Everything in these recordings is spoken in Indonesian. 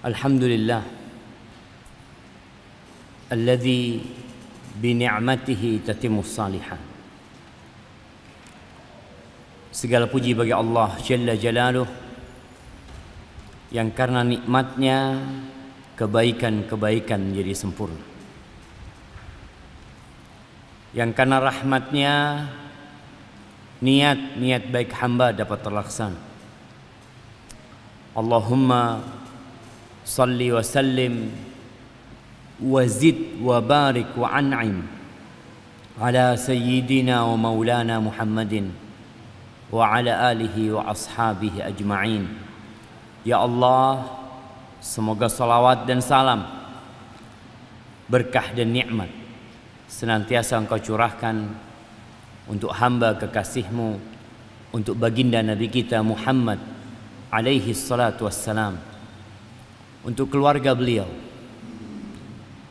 Alhamdulillah alladzi bi ni'matihi tatimmus salihat. Segala puji bagi Allah Jalla Jalaluh yang karena nikmatnya kebaikan-kebaikan menjadi sempurna, yang karena rahmatnya niat-niat baik hamba dapat terlaksana. Allahumma salli wa sallim wa zid wa barik wa an'im ala sayyidina wa maulana Muhammadin wa ala alihi wa ashabihi ajma'in. Ya Allah, semoga salawat dan salam, berkah dan nikmat senantiasa Engkau curahkan untuk hamba kekasih-Mu, untuk baginda Nabi kita Muhammad alaihi salatu wassalam, untuk keluarga beliau,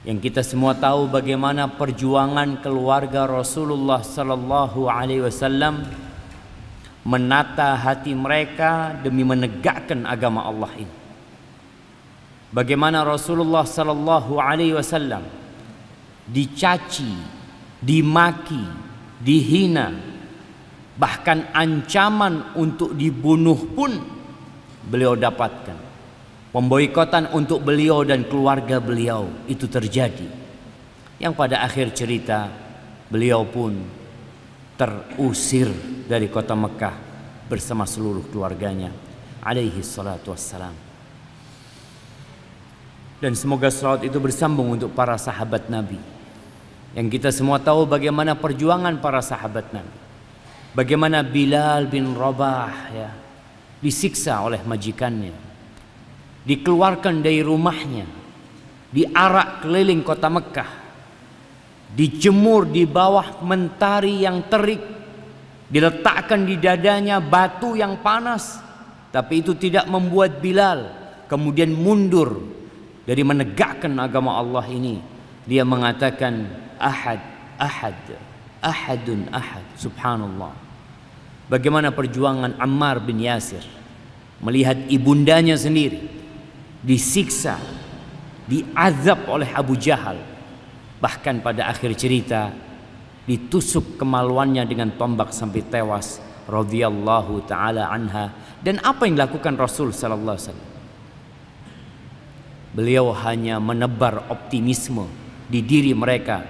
yang kita semua tahu bagaimana perjuangan keluarga Rasulullah sallallahu alaihi wasallam menata hati mereka demi menegakkan agama Allah ini. Bagaimana Rasulullah sallallahu alaihi wasallam dicaci, dimaki, dihina, bahkan ancaman untuk dibunuh pun beliau dapatkan. Pemboikotan untuk beliau dan keluarga beliau itu terjadi, yang pada akhir cerita beliau pun terusir dari kota Mekah bersama seluruh keluarganya alaihi salatu wassalam. Dan semoga salawat itu bersambung untuk para sahabat Nabi, yang kita semua tahu bagaimana perjuangan para sahabat Nabi. Bagaimana Bilal bin Rabah disiksa oleh majikannya, dikeluarkan dari rumahnya, diarak keliling kota Mekah, dijemur di bawah mentari yang terik, diletakkan di dadanya batu yang panas, tapi itu tidak membuat Bilal kemudian mundur dari menegakkan agama Allah ini. Dia mengatakan ahad, ahad, ahadun ahad. Subhanallah. Bagaimana perjuangan Ammar bin Yasir melihat ibundanya sendiri disiksa, diazab oleh Abu Jahal, bahkan pada akhir cerita ditusuk kemaluannya dengan tombak sampai tewas radhiyallahu taala anha. Dan apa yang dilakukan Rasul sallallahu alaihi wasallam? Beliau hanya menebar optimisme di diri mereka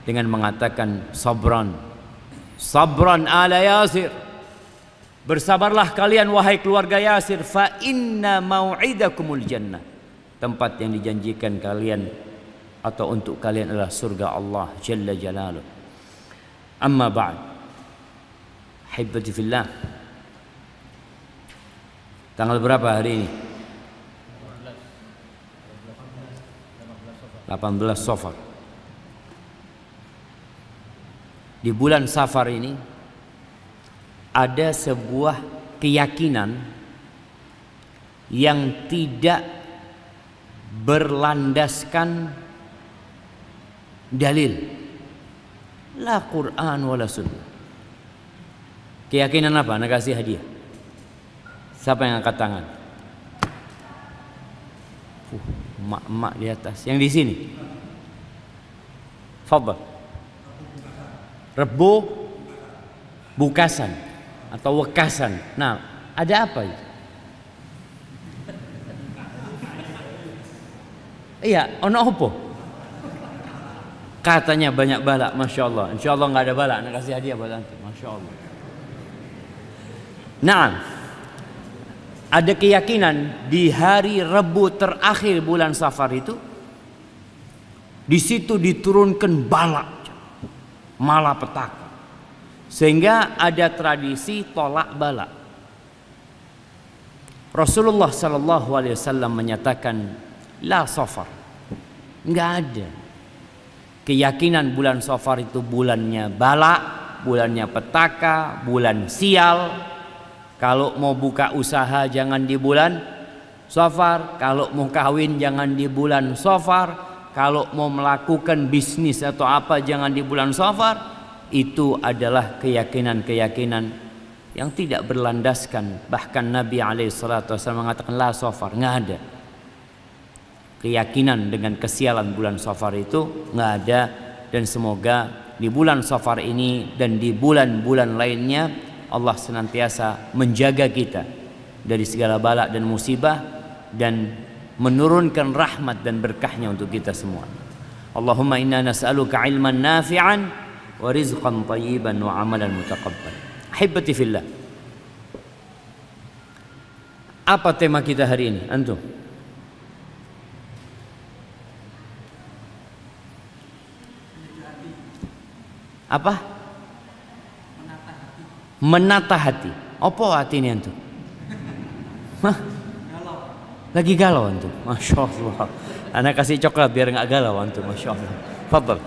dengan mengatakan sabran, sabran ala Yasir, bersabarlah kalian wahai keluarga Yasir, fa inna mau'idakumul jannah, tempat yang dijanjikan kalian atau untuk kalian adalah surga Allah Jalla Jalaluh. Amma ba'd, hibbati fillah, tanggal berapa hari ini? 18 Safar. Di bulan Safar ini ada sebuah keyakinan yang tidak berlandaskan dalil, la Quran wala sunnah. Keyakinan apa? Nak kasih hadiah. Siapa yang angkat tangan? Mak-mak di atas. Yang di sini. Fadhal. Rebo bukasan atau wekasan. Nah, ada apa itu? Iya, ono apa? Katanya banyak balak, masya Allah. Insya Allah nggak ada balak. Nak kasih hadiah buat antum, masya Allah. Nah, ada keyakinan di hari Rabu terakhir bulan Safar itu, di situ diturunkan balak, malapetaka, sehingga ada tradisi tolak balak. Rasulullah Sallallahu Alaihi Wasallam menyatakan, la Safar, nggak ada keyakinan bulan Safar itu bulannya balak, bulannya petaka, bulan sial. Kalau mau buka usaha jangan di bulan Safar, kalau mau kawin jangan di bulan Safar, kalau mau melakukan bisnis atau apa jangan di bulan Safar. Itu adalah keyakinan-keyakinan yang tidak berlandaskan. Bahkan Nabi alaihissalam mengatakan la Safar, nggak ada. keyakinan dengan kesialan bulan Safar itu nggak ada. Dan semoga di bulan Safar ini dan di bulan-bulan lainnya Allah senantiasa menjaga kita dari segala bala dan musibah dan menurunkan rahmat dan berkahnya untuk kita semua. Allahumma inna nas'aluka ilman nafi'an wa rizqan tayyiban wa amalan mutaqabbal. Ahibbati fillah. Apa tema kita hari ini? Antum? Apa? Menata hati. Apa hati ini antum? Hah? Lagi galau antum? Masya Allah. Anak kasih coklat biar nggak galau antum. Masya Allah. Fadal.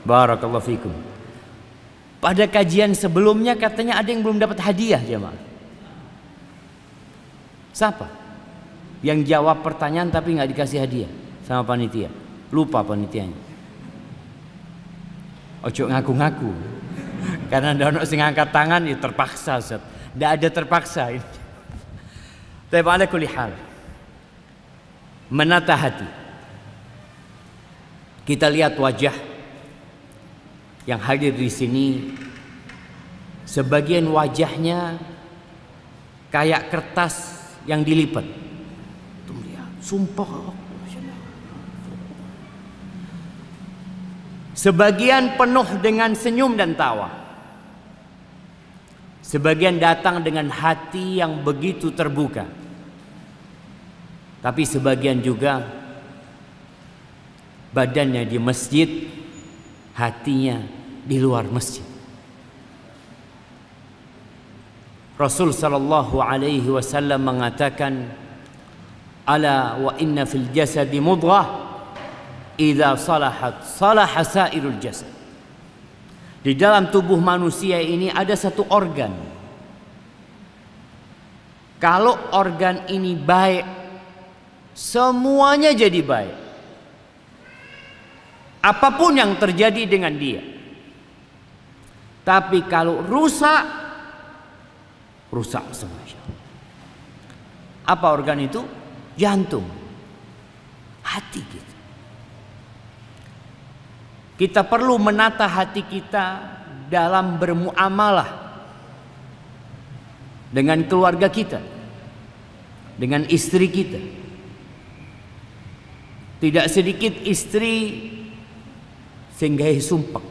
Barakallahu fikum. Pada kajian sebelumnya katanya ada yang belum dapat hadiah jemaah. Siapa? Yang jawab pertanyaan tapi nggak dikasih hadiah sama panitia. Lupa panitianya. Ojo ngaku-ngaku. Karena ada orang yang angkat tangan ya terpaksa Ustaz. Tidak ada terpaksa ini. Tapi ala kulli hal. Menata hati. Kita lihat wajah yang hadir di sini. Sebagian wajahnya kayak kertas yang dilipat. Tuh lihat, sumpah. Sebagian penuh dengan senyum dan tawa. Sebagian datang dengan hati yang begitu terbuka. Tapi sebagian juga badannya di masjid, hatinya di luar masjid. Rasul sallallahu alaihi wasallam mengatakan, "Ala wa inna fil jasadi mudghah idza salahat salaha sairul jasad." Di dalam tubuh manusia ini ada satu organ. Kalau organ ini baik, semuanya jadi baik. Apapun yang terjadi dengan dia. Tapi kalau rusak, rusak semua. Apa organ itu? Jantung. Hati kita. Kita perlu menata hati kita dalam bermuamalah dengan keluarga kita, dengan istri kita. Tidak sedikit istri sehingga sumpah.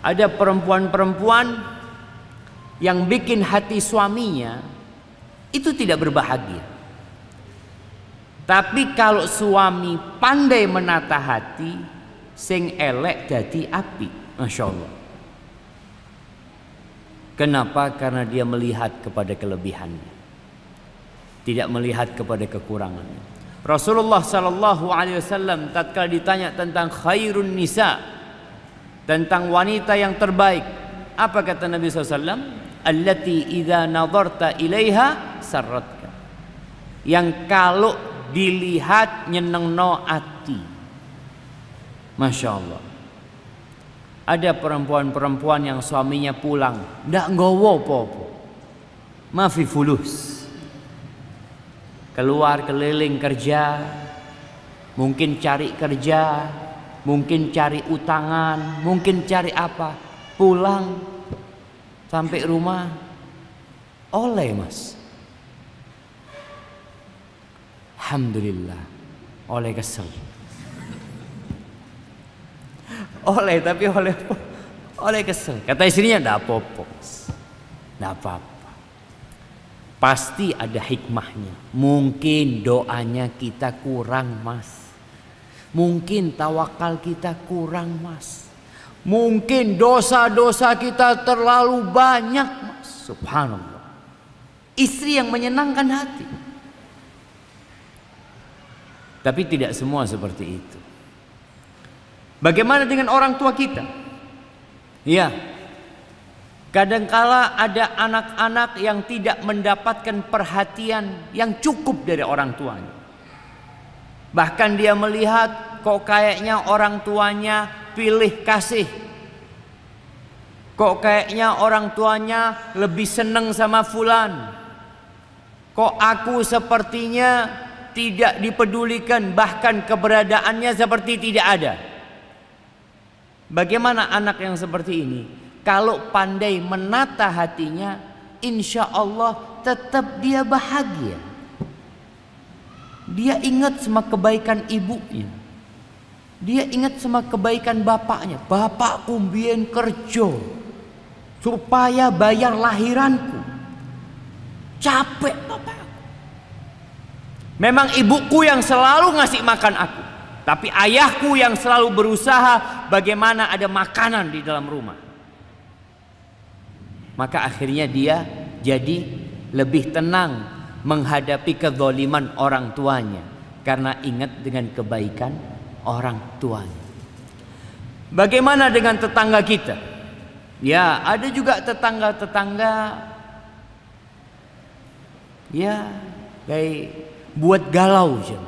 Ada perempuan-perempuan yang bikin hati suaminya itu tidak berbahagia. Tapi kalau suami pandai menata hati, sing elek dadi api. Masya Allah. Kenapa? Karena dia melihat kepada kelebihannya, tidak melihat kepada kekurangannya. Rasulullah sallallahu alaihi wasallam tatkala ditanya tentang khairun nisa, tentang wanita yang terbaik, apa kata Nabi SAW? Allati idza nadarta ilaiha sarratka. Yang kalau dilihat nyenengno ati. Masya Allah. Ada perempuan-perempuan yang suaminya pulang ndak nggowo apa-apa, mafi fulus, keluar keliling kerja, mungkin cari kerja, mungkin cari utangan, mungkin cari apa, pulang sampai rumah oleh mas, alhamdulillah, oleh kesel. Oleh tapi oleh kesel. Kata istrinya enggak apa-apa. Enggak apa-apa. Pasti ada hikmahnya. Mungkin doanya kita kurang, Mas. Mungkin tawakal kita kurang, Mas. Mungkin dosa-dosa kita terlalu banyak, Mas. Subhanallah. Istri yang menyenangkan hati. Tapi tidak semua seperti itu. Bagaimana dengan orang tua kita? Ya, kadangkala ada anak-anak yang tidak mendapatkan perhatian yang cukup dari orang tuanya. Bahkan dia melihat kok kayaknya orang tuanya pilih kasih. Kok kayaknya orang tuanya lebih seneng sama fulan. Kok aku sepertinya tidak dipedulikan, bahkan keberadaannya seperti tidak ada. Bagaimana anak yang seperti ini? Kalau pandai menata hatinya, insya Allah tetap dia bahagia. Dia ingat sama kebaikan ibunya. Dia ingat sama kebaikan bapaknya. Bapakku mbien kerja supaya bayar lahiranku. Capek bapak. Memang ibuku yang selalu ngasih makan aku, tapi ayahku yang selalu berusaha bagaimana ada makanan di dalam rumah. Maka akhirnya dia jadi lebih tenang menghadapi kezaliman orang tuanya karena ingat dengan kebaikan orang tuanya. Bagaimana dengan tetangga kita? Ya, ada juga tetangga-tetangga ya kayak buat galau aja.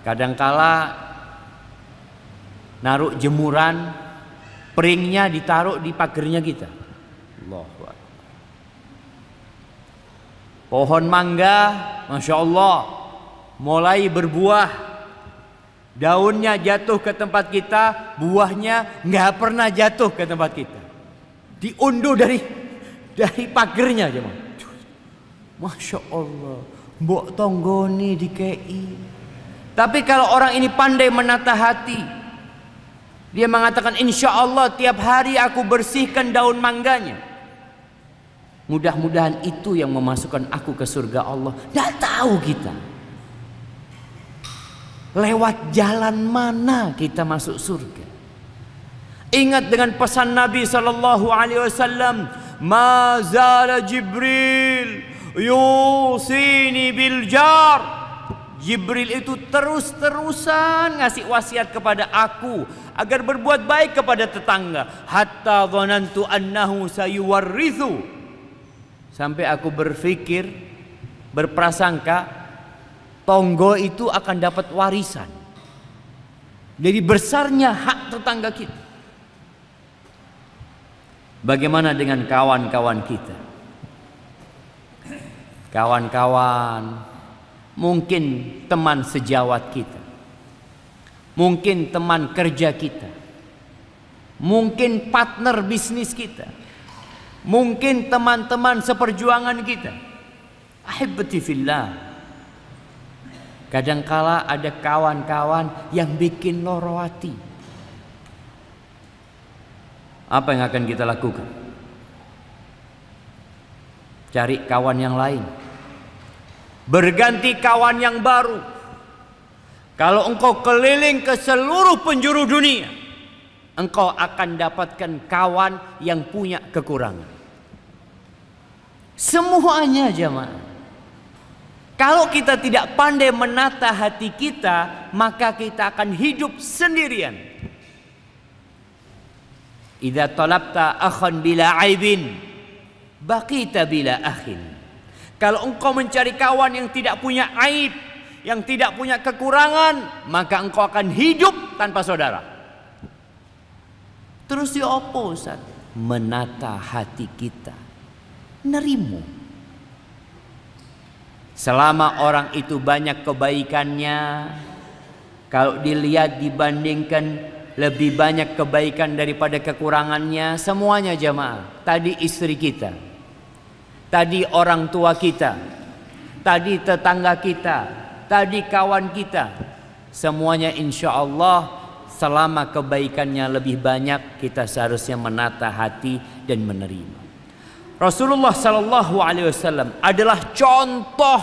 Kadangkala naruh jemuran, piringnya ditaruh di pagernya kita. Allahu Akbar. Pohon mangga, Masya Allah, mulai berbuah. Daunnya jatuh ke tempat kita, buahnya nggak pernah jatuh ke tempat kita. Diunduh dari pagernya aja, Masya Allah, mbok tonggoni di KI. Tapi kalau orang ini pandai menata hati, dia mengatakan insya Allah tiap hari aku bersihkan daun mangganya. Mudah-mudahan itu yang memasukkan aku ke surga Allah. Tidak tahu kita lewat jalan mana kita masuk surga. Ingat dengan pesan Nabi SAW, ma zala Jibril yusini bil jar. Jibril itu terus-terusan ngasih wasiat kepada aku agar berbuat baik kepada tetangga. Hatta dhanantu annahu sayuwarrithu. Sampai aku berpikir, berprasangka tonggo itu akan dapat warisan. Jadi besarnya hak tetangga kita. Bagaimana dengan kawan-kawan kita? Kawan-kawan, mungkin teman sejawat kita, mungkin teman kerja kita, mungkin partner bisnis kita, mungkin teman-teman seperjuangan kita. Ahibati fillah. Kadangkala ada kawan-kawan yang bikin loro hati. Apa yang akan kita lakukan? Cari kawan yang lain. Berganti kawan yang baru. Kalau engkau keliling ke seluruh penjuru dunia, engkau akan dapatkan kawan yang punya kekurangan. Semuanya jemaah. Kalau kita tidak pandai menata hati kita, maka kita akan hidup sendirian. Idza talabta akhan bila aibin, baqita bila akhin. Kalau engkau mencari kawan yang tidak punya aib, yang tidak punya kekurangan, maka engkau akan hidup tanpa saudara. Terus di opo Ustaz? Menata hati kita. Nerimu. Selama orang itu banyak kebaikannya, kalau dilihat dibandingkan lebih banyak kebaikan daripada kekurangannya, semuanya jemaah. Tadi istri kita, tadi orang tua kita, tadi tetangga kita, tadi kawan kita, semuanya insya Allah selama kebaikannya lebih banyak, kita seharusnya menata hati dan menerima. Rasulullah Sallallahu Alaihi Wasallam adalah contoh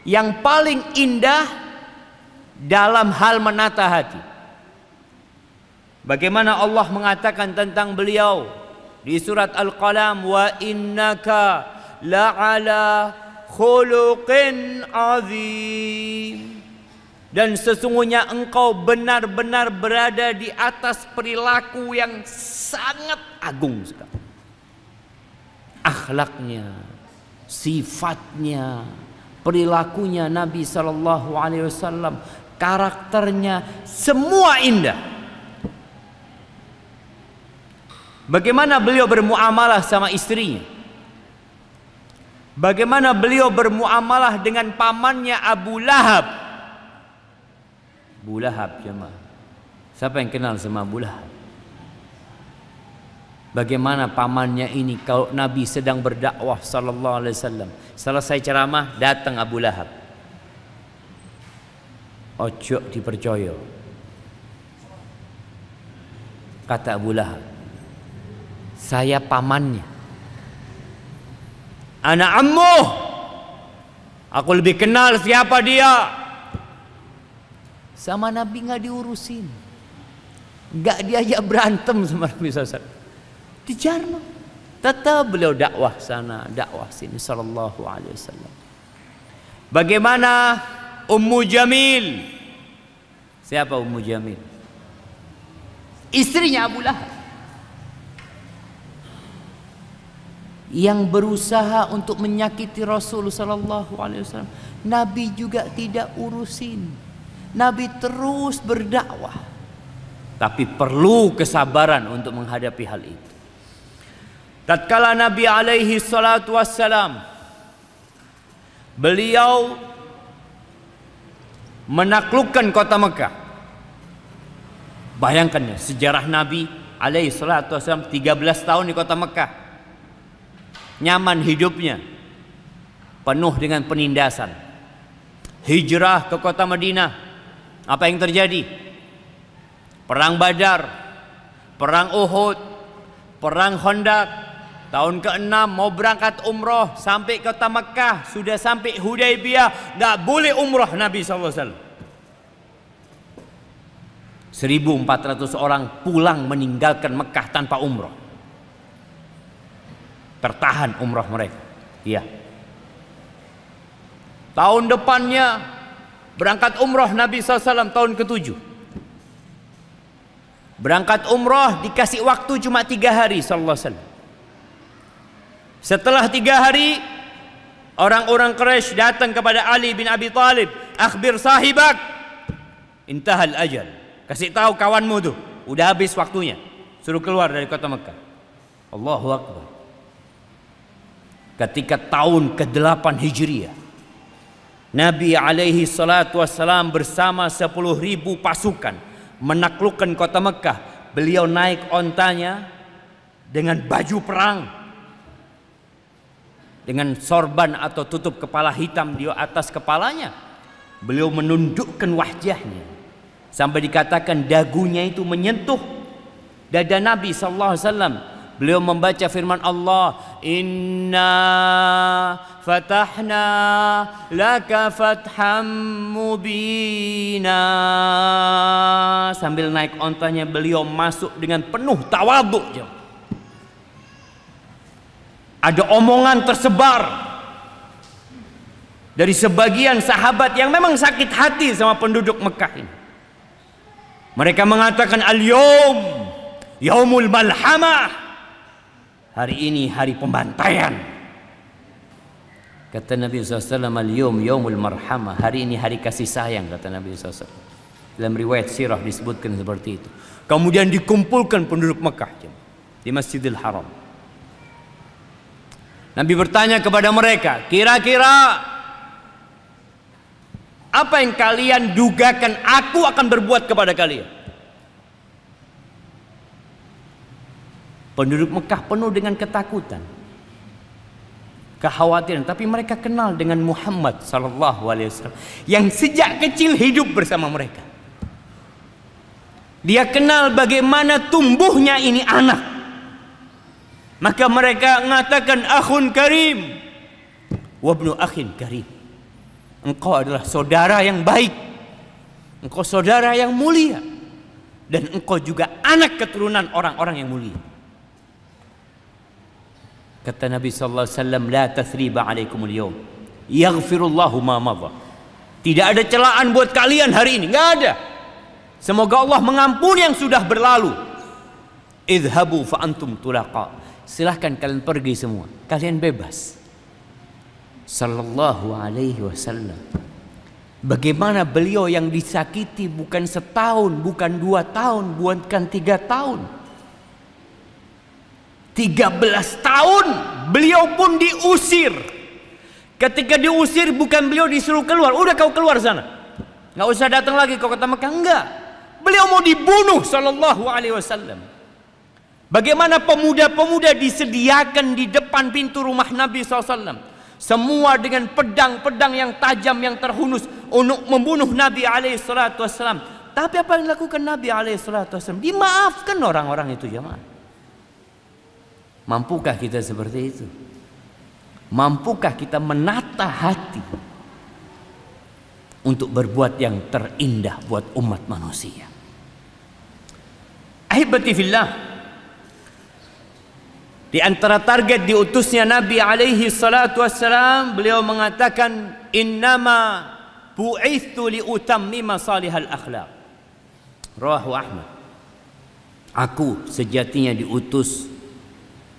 yang paling indah dalam hal menata hati. Bagaimana Allah mengatakan tentang beliau di surat Al-Qalam, wa innaka la'ala khuluqin azim. Dan sesungguhnya engkau benar-benar berada di atas perilaku yang sangat agung sekali. Akhlaknya, sifatnya, perilakunya Nabi Sallallahu Alaihi Wasallam, karakternya, semua indah. Bagaimana beliau bermuamalah sama istrinya? Bagaimana beliau bermuamalah dengan pamannya Abu Lahab. Abu Lahab jemaah. Siapa yang kenal sama Abu Lahab? Bagaimana pamannya ini kalau Nabi sedang berdakwah sallallahu alaihi wasallam. Selesai ceramah datang Abu Lahab. Ojo dipercaya. Kata Abu Lahab, saya pamannya. Anak ammuh. Aku lebih kenal siapa dia. Sama Nabi nggak diurusin, nggak diajak berantem sama Nabi SAW. Dijarno. Tetap beliau dakwah sana, dakwah sini sallallahu alaihi wasallam. Bagaimana Ummu Jamil? Siapa Ummu Jamil? Istrinya Abu Lahab. Yang berusaha untuk menyakiti Rasul sallallahu alaihi wasallam. Nabi juga tidak urusin. Nabi terus berdakwah. Tapi perlu kesabaran untuk menghadapi hal itu. Tatkala Nabi alaihi salatu wassalam beliau menaklukkan kota Mekah. Bayangkan ya, sejarah Nabi alaihi salatu wassalam 13 tahun di kota Mekah. Nyaman hidupnya, penuh dengan penindasan. Hijrah ke kota Madinah. Apa yang terjadi? Perang Badar, perang Uhud, perang Khandaq. Tahun ke-6 mau berangkat umroh sampai kota Mekah, sudah sampai Hudaybiyah, tidak boleh umroh Nabi SAW. 1.400 orang pulang meninggalkan Mekah tanpa umroh. Tertahan umroh mereka. Iya. Tahun depannya berangkat umroh Nabi SAW tahun ke-7. Berangkat umroh dikasih waktu cuma 3 hari sallallahu alaihi wasallam. Setelah 3 hari, orang-orang Quraisy datang kepada Ali bin Abi Thalib, akhbir sahibak, intahal ajal. Kasih tahu kawanmu tuh, udah habis waktunya, suruh keluar dari kota Mekah. Allahu Akbar. Ketika tahun ke-8 Hijriah, Nabi alaihi salatu wassalam bersama 10.000 pasukan menaklukkan kota Mekah. Beliau naik ontanya dengan baju perang, dengan sorban atau tutup kepala hitam di atas kepalanya. Beliau menundukkan wajahnya sampai dikatakan dagunya itu menyentuh dada Nabi sallallahu alaihi wasallam. Beliau membaca firman Allah, Inna fatahna laka fatham mubina. Sambil naik ontanya beliau masuk dengan penuh tawadhu. Ada omongan tersebar dari sebagian sahabat yang memang sakit hati sama penduduk Mekah ini. Mereka mengatakan al-yawm yaumul malhamah. Hari ini hari pembantaian. Kata Nabi SAW, al-yawm yaumul marhamah. Hari ini hari kasih sayang, kata Nabi SAW. Dalam riwayat sirah disebutkan seperti itu. Kemudian dikumpulkan penduduk Mekah di Masjidil Haram. Nabi bertanya kepada mereka, kira-kira apa yang kalian dugakan aku akan berbuat kepada kalian? Penduduk Mekah penuh dengan ketakutan, kekhawatiran, tapi mereka kenal dengan Muhammad sallallahu alaihi wasallam yang sejak kecil hidup bersama mereka. Dia kenal bagaimana tumbuhnya ini anak. Maka mereka mengatakan akhun karim wa ibnu akhin karim. Engkau adalah saudara yang baik, engkau saudara yang mulia, dan engkau juga anak keturunan orang-orang yang mulia. Kata Nabi sallallahu alaihi wasallam, la tathriba alaikumul yawm, yaghfirullahu ma madha. Tidak ada celaan buat kalian hari ini, enggak ada. Semoga Allah mengampuni yang sudah berlalu. Idhabu fa antum tulaqa. Silahkan kalian pergi semua, kalian bebas. Sallallahu alaihi wasallam. Bagaimana beliau yang disakiti bukan setahun, bukan 2 tahun, bukan 3 tahun, 13 tahun beliau pun diusir Ketika diusir, bukan beliau disuruh keluar, udah kau keluar sana, nggak usah datang lagi ke kota Mekah. Enggak, beliau mau dibunuh sallallahu alaihi wasallam. Bagaimana pemuda-pemuda disediakan di depan pintu rumah Nabi SAW, semua dengan pedang-pedang yang tajam, yang terhunus untuk membunuh Nabi SAW. Tapi apa yang dilakukan Nabi SAW? Dimaafkan orang-orang itu, jemaah. Mampukah kita seperti itu? Mampukah kita menata hati untuk berbuat yang terindah buat umat manusia? Ahibati fillah, di antara target diutusnya Nabi alaihi salatu wassalam, beliau mengatakan, innama bu'ithu liutammima salihal akhlaq. Rawahu Ahmad. Aku sejatinya diutus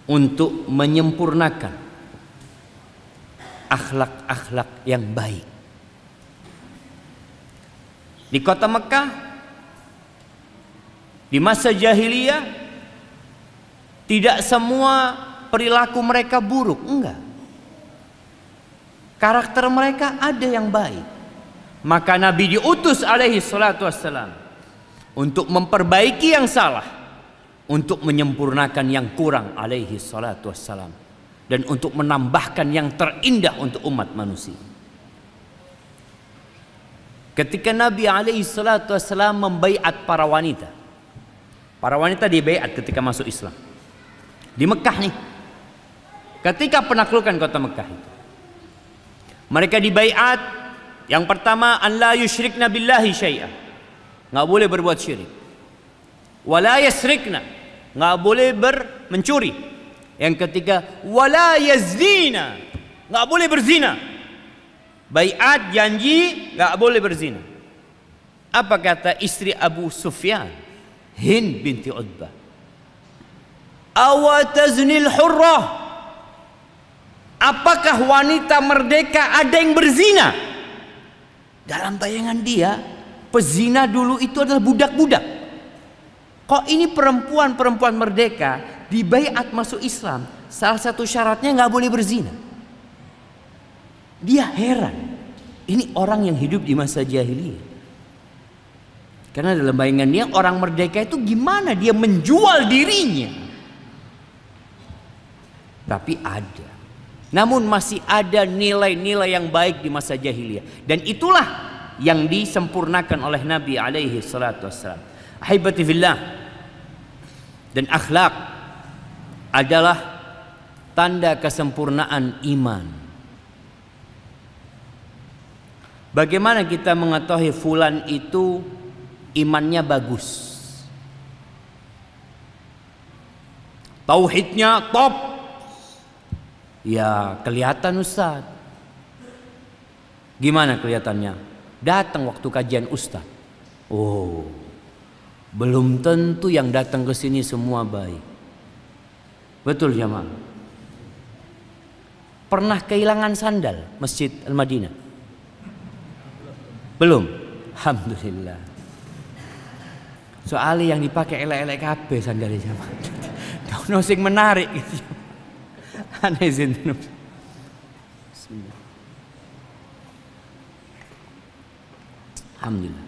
untuk menyempurnakan akhlak-akhlak yang baik. Di kota Mekah, di masa jahiliyah, tidak semua perilaku mereka buruk, enggak. Karakter mereka ada yang baik. Maka Nabi diutus alaihi salatu wassalam untuk memperbaiki yang salah, untuk menyempurnakan yang kurang alaihi salatu wassalam, dan untuk menambahkan yang terindah untuk umat manusia. Ketika Nabi alaihi salatu wassalam membaiat para wanita dibaiat ketika masuk Islam di Mekah nih. Ketika penaklukan kota Mekah itu, mereka dibaiat. Yang pertama, an la yusyrikna billahi syai'an, nggak boleh berbuat syirik. Wala yasrikna, nggak boleh mencuri. Yang ketiga, wala yazina, nggak boleh berzina. Baiat, janji, nggak boleh berzina. Apa kata istri Abu Sufyan, Hind binti Utbah? Awataznil hurrah, apakah wanita merdeka ada yang berzina? Dalam bayangan dia, pezina dulu itu adalah budak-budak. Kok ini perempuan-perempuan merdeka dibaiat masuk Islam, salah satu syaratnya nggak boleh berzina. Dia heran, ini orang yang hidup di masa jahiliyah. Karena dalam bayangan dia, orang merdeka itu gimana dia menjual dirinya. Tapi ada, namun masih ada nilai-nilai yang baik di masa jahiliyah, dan itulah yang disempurnakan oleh Nabi alaihi salatu wassalam. Ahibati fillah, dan akhlak adalah tanda kesempurnaan iman. Bagaimana kita mengetahui fulan itu imannya bagus, tauhidnya top? Ya kelihatan Ustaz. Gimana kelihatannya? Datang waktu kajian Ustaz. Oh, belum tentu yang datang ke sini semua baik. Betul jemaah? Pernah kehilangan sandal Masjid Al-Madinah? Belum? Alhamdulillah. Soalnya yang dipakai elek-elek kabeh sandalnya jemaah. Daun sing menarik gitu. Aneh zinten. Bismillah. Alhamdulillah.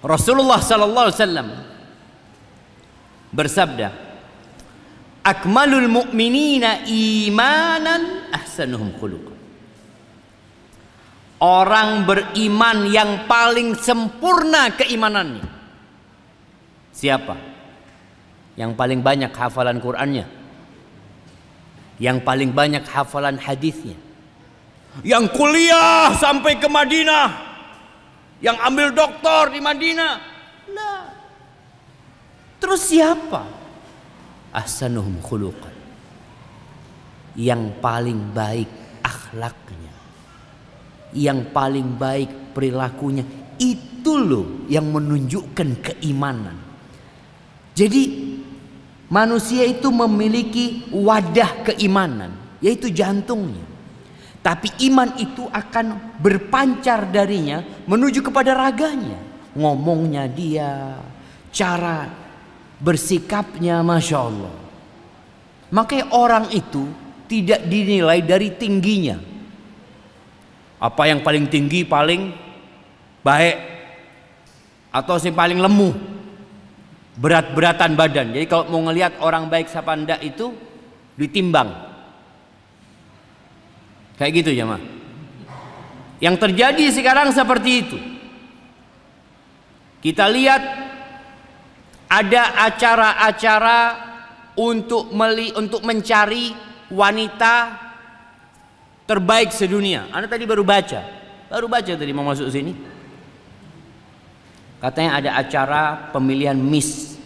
Rasulullah sallallahu alaihi wasallam bersabda, akmalul mu'minina imanan ahsanuhum khuluqan. Orang beriman yang paling sempurna keimanannya siapa? Yang paling banyak hafalan Qur'annya, yang paling banyak hafalan hadisnya, yang kuliah sampai ke Madinah, yang ambil doktor di Madinah. Nah, terus siapa? Ahsanuhum khuluqan, yang paling baik akhlaknya, yang paling baik perilakunya. Itu loh yang menunjukkan keimanan. Jadi manusia itu memiliki wadah keimanan, yaitu jantungnya. Tapi iman itu akan berpancar darinya menuju kepada raganya. Ngomongnya dia, cara bersikapnya, Masya Allah. Makanya orang itu tidak dinilai dari tingginya. Apa yang paling tinggi paling baik, atau si paling lemu, berat-beratan badan. Jadi kalau mau ngelihat orang baik siapa ndak itu ditimbang. Kayak gitu jemaah. Yang terjadi sekarang seperti itu. Kita lihat ada acara-acara untuk mencari wanita terbaik sedunia. Anda tadi baru baca tadi mau masuk sini. Katanya ada acara pemilihan Miss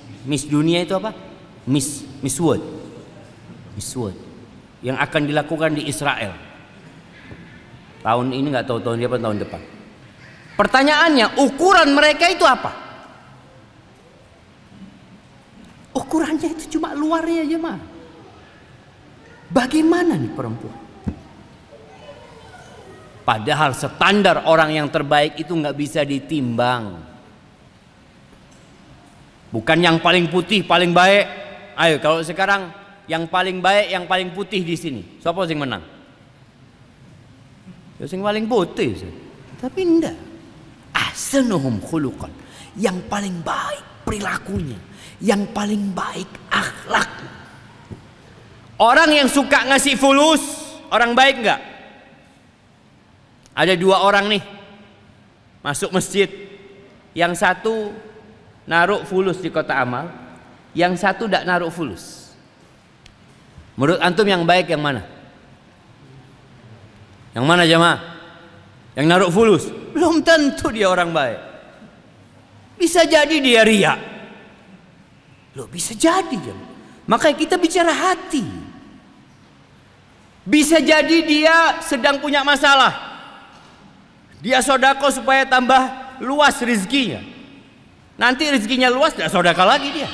dunia itu apa? Miss World yang akan dilakukan di Israel. Tahun ini nggak tahu tahun apa, tahun depan. Pertanyaannya, ukuran mereka itu apa? Ukurannya itu cuma luarnya aja mah. Bagaimana nih perempuan? Padahal standar orang yang terbaik itu nggak bisa ditimbang. Bukan yang paling putih paling baik. Ayo kalau sekarang yang paling baik yang paling putih di sini, siapa yang menang? Yang paling putih. Tapi enggak. Ahsanuhum khuluqan, yang paling baik perilakunya, yang paling baik akhlak. Orang yang suka ngasih fulus, orang baik enggak? Ada dua orang nih masuk masjid, yang satu naruh fulus di kotak amal, yang satu tidak naruh fulus. Menurut antum yang baik yang mana? Yang mana jemaah? Yang naruh fulus? Belum tentu dia orang baik. Bisa jadi dia riya. Loh, bisa jadi jemaah. Makanya kita bicara hati. Bisa jadi dia sedang punya masalah. Dia sodako supaya tambah luas rezekinya. Nanti rezekinya luas, tidak sodaka lagi dia.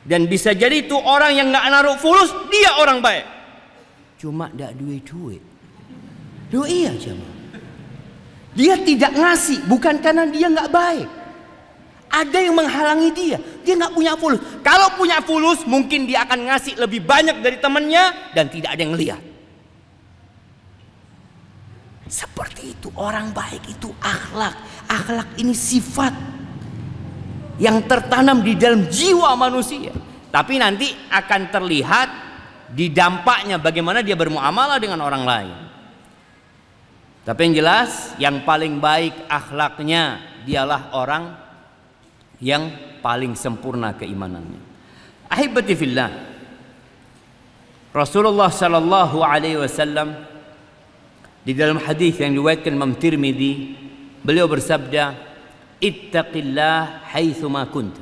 Dan bisa jadi itu orang yang nggak naruh fulus, dia orang baik. Cuma tidak duit. Loh iya jemaah. Dia tidak ngasih bukan karena dia nggak baik. Ada yang menghalangi dia. Dia nggak punya fulus. Kalau punya fulus, mungkin dia akan ngasih lebih banyak dari temannya dan tidak ada yang lihat. Seperti itu orang baik itu akhlak. Akhlak ini sifat yang tertanam di dalam jiwa manusia. Tapi nanti akan terlihat di dampaknya bagaimana dia bermuamalah dengan orang lain. Tapi yang jelas yang paling baik akhlaknya dialah orang yang paling sempurna keimanannya. Ahibati fillah, Rasulullah sallallahu alaihi wasallam di dalam hadis yang diriwayatkan Imam Tirmidzi, beliau bersabda, "Ittaqillah haitsu ma kunt."